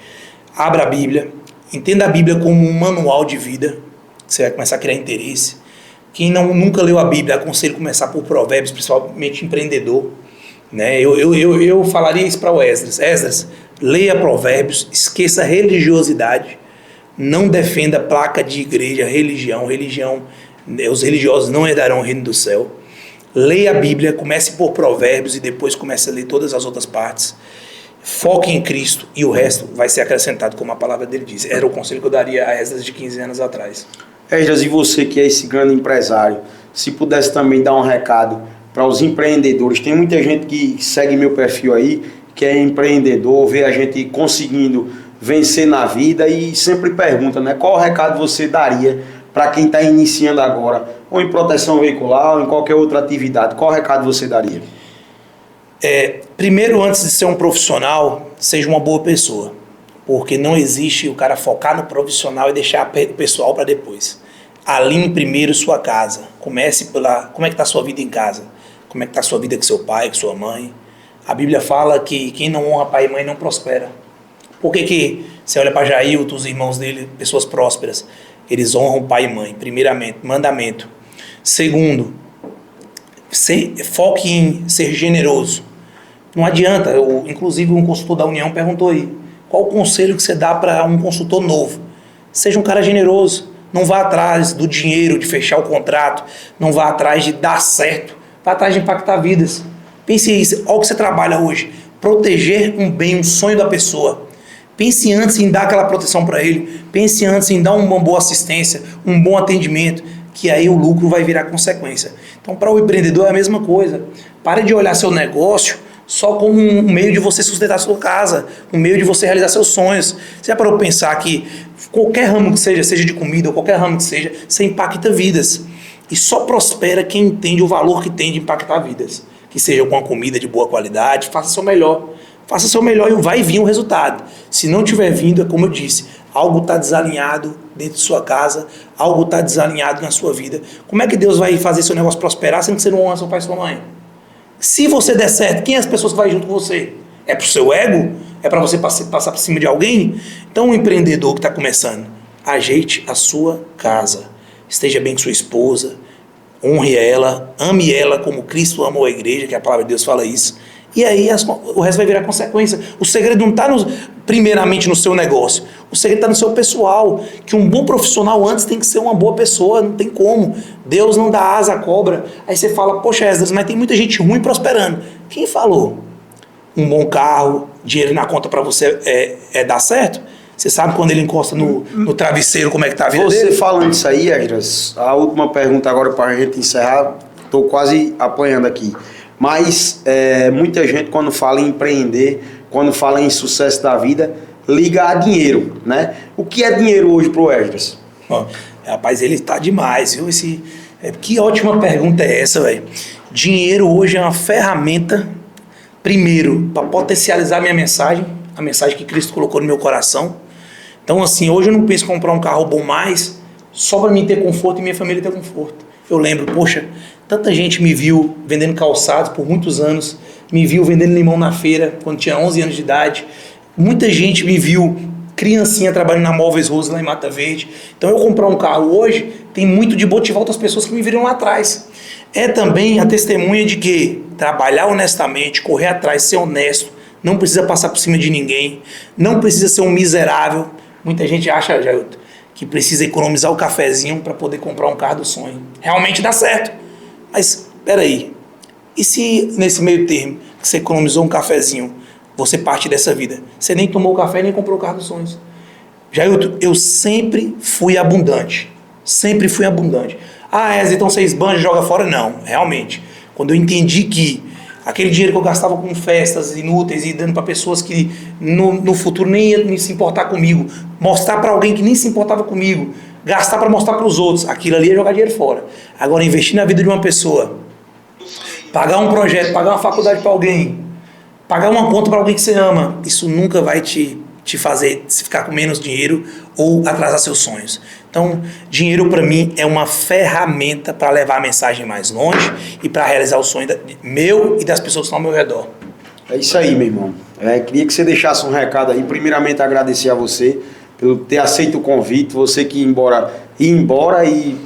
Abra a Bíblia, entenda a Bíblia como um manual de vida. Você vai começar a criar interesse. Quem nunca leu a Bíblia, aconselho começar por Provérbios, principalmente empreendedor. Né? Eu falaria isso para o Esdras. Esdras, leia Provérbios, esqueça a religiosidade, não defenda placa de igreja, religião, os religiosos não herdarão o reino do céu. Leia a Bíblia, comece por Provérbios e depois comece a ler todas as outras partes. Foque em Cristo e o resto vai ser acrescentado, como a palavra dele diz. Era o conselho que eu daria a Esdras de 15 anos atrás. Esdras, e você que é esse grande empresário, se pudesse também dar um recado para os empreendedores. Tem muita gente que segue meu perfil aí, que é empreendedor, vê a gente conseguindo vencer na vida e sempre pergunta, né, qual recado você daria para quem está iniciando agora, ou em proteção veicular, ou em qualquer outra atividade, qual recado você daria? Primeiro, antes de ser um profissional, seja uma boa pessoa, porque não existe o cara focar no profissional e deixar o pessoal para depois. Alinhe primeiro sua casa, comece pela como é que está a sua vida em casa, como é que está a sua vida com seu pai, com sua mãe. A Bíblia fala que quem não honra pai e mãe não prospera. Por que você olha para Jailton, os irmãos dele, pessoas prósperas, eles honram pai e mãe, primeiramente, mandamento. Segundo, foque em ser generoso. Não adianta, inclusive um consultor da União perguntou aí, qual o conselho que você dá para um consultor novo? Seja um cara generoso, não vá atrás do dinheiro, de fechar o contrato, não vá atrás de dar certo, vá atrás de impactar vidas. Pense isso, olha o que você trabalha hoje, proteger um bem, um sonho da pessoa. Pense antes em dar aquela proteção para ele, pense antes em dar uma boa assistência, um bom atendimento, que aí o lucro vai virar consequência. Então, para o empreendedor é a mesma coisa. Pare de olhar seu negócio só como um meio de você sustentar a sua casa, um meio de você realizar seus sonhos. Você já parou para pensar que qualquer ramo que seja de comida ou qualquer ramo que seja, você impacta vidas. E só prospera quem entende o valor que tem de impactar vidas. Que seja com uma comida de boa qualidade, faça seu melhor. Faça seu melhor e vai vir um resultado. Se não tiver vindo, é como eu disse, algo está desalinhado dentro de sua casa, algo está desalinhado na sua vida. Como é que Deus vai fazer seu negócio prosperar sendo que você não honra seu pai e sua mãe? Se você der certo, quem é as pessoas que vão junto com você? É pro seu ego? É para você passar por cima de alguém? Então, um empreendedor que está começando, ajeite a sua casa. Esteja bem com sua esposa, honre ela, ame ela como Cristo amou a igreja, que a palavra de Deus fala isso. E aí o resto vai virar consequência. O segredo não está primeiramente no seu negócio. O segredo está no seu pessoal. Que um bom profissional antes tem que ser uma boa pessoa. Não tem como. Deus não dá asa à cobra. Aí você fala, poxa, Esdras, mas tem muita gente ruim prosperando. Quem falou? Um bom carro, dinheiro na conta para você dar certo? Você sabe quando ele encosta no travesseiro como é que está a vida dele? Você falando isso aí, Esdras, a última pergunta agora para a gente encerrar. Estou quase apanhando aqui. Mas muita gente, quando fala em empreender, quando fala em sucesso da vida, liga a dinheiro, né? O que é dinheiro hoje pro Esdras? Rapaz, ele tá demais, viu? Que ótima pergunta é essa, velho? Dinheiro hoje é uma ferramenta, primeiro, para potencializar minha mensagem, a mensagem que Cristo colocou no meu coração. Então, assim, hoje eu não penso em comprar um carro bom mais, só para mim ter conforto e minha família ter conforto. Eu lembro, poxa, tanta gente me viu vendendo calçados por muitos anos, me viu vendendo limão na feira quando tinha 11 anos de idade. Muita gente me viu criancinha trabalhando na Móveis Rose lá em Mata Verde. Então eu comprar um carro hoje tem muito de motivar outras pessoas que me viram lá atrás. É também a testemunha de que trabalhar honestamente, correr atrás, ser honesto, não precisa passar por cima de ninguém, não precisa ser um miserável. Muita gente acha, Jailton, que precisa economizar o cafezinho para poder comprar um carro do sonho. Realmente dá certo. Mas, peraí, e se nesse meio termo que você economizou um cafezinho, você parte dessa vida, você nem tomou o café nem comprou o carro dos sonhos? Jailton, eu sempre fui abundante. Sempre fui abundante. Ah, Ezra, então você esbanja e joga fora? Não, realmente. Quando eu entendi que aquele dinheiro que eu gastava com festas inúteis e dando para pessoas que no futuro nem iam se importar comigo, mostrar para alguém que nem se importava comigo, gastar para mostrar para os outros, aquilo ali é jogar dinheiro fora. Agora, investir na vida de uma pessoa, pagar um projeto, pagar uma faculdade para alguém, pagar uma conta para alguém que você ama, isso nunca vai te fazer ficar com menos dinheiro ou atrasar seus sonhos. Então, dinheiro para mim é uma ferramenta para levar a mensagem mais longe e para realizar o sonho meu e das pessoas que estão ao meu redor. É isso aí, meu irmão. Queria que você deixasse um recado aí. Primeiramente, agradecer a você pelo ter aceito o convite. Você que ia embora e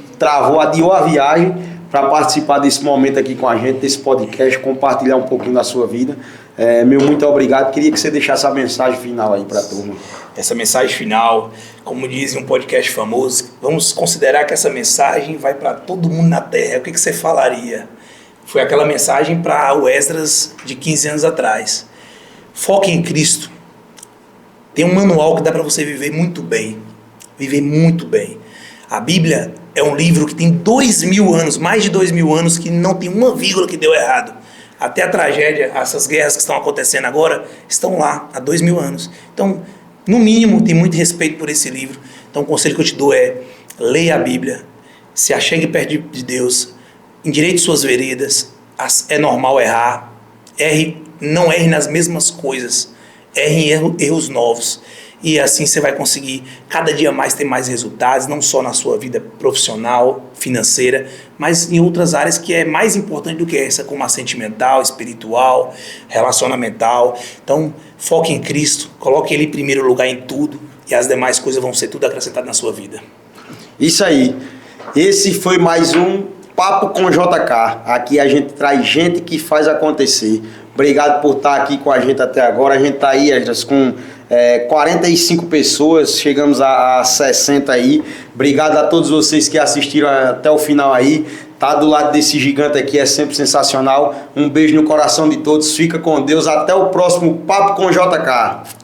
adiou a viagem para participar desse momento aqui com a gente, desse podcast, compartilhar um pouquinho da sua vida. Muito obrigado. Queria que você deixasse a mensagem final aí para a turma. Essa mensagem final, como diz um podcast famoso, vamos considerar que essa mensagem vai para todo mundo na Terra. O que você falaria? Foi aquela mensagem para o Esdras de 15 anos atrás. Foque em Cristo. Tem um manual que dá para você viver muito bem. Viver muito bem. A Bíblia é um livro que tem 2000 anos, mais de 2000 anos, que não tem uma vírgula que deu errado. Até a tragédia, essas guerras que estão acontecendo agora, estão lá há 2000 anos. Então, no mínimo, tem muito respeito por esse livro. Então, o conselho que eu te dou é: leia a Bíblia, se achegue perto de Deus, endireite suas veredas. É normal errar, não erre nas mesmas coisas, erre em erros novos. E assim você vai conseguir cada dia mais ter mais resultados, não só na sua vida profissional, financeira, mas em outras áreas que é mais importante do que essa, como a sentimental, espiritual, relacionamental. Então, foque em Cristo, coloque Ele em primeiro lugar em tudo e as demais coisas vão ser tudo acrescentado na sua vida. Isso aí. Esse foi mais um Papo com JK. Aqui a gente traz gente que faz acontecer. Obrigado por estar aqui com a gente até agora. A gente está aí, com 45 pessoas, chegamos a 60 aí. Obrigado a todos vocês que assistiram até o final aí. Tá do lado desse gigante aqui, é sempre sensacional. Um beijo no coração de todos, fica com Deus. Até o próximo Papo com JK.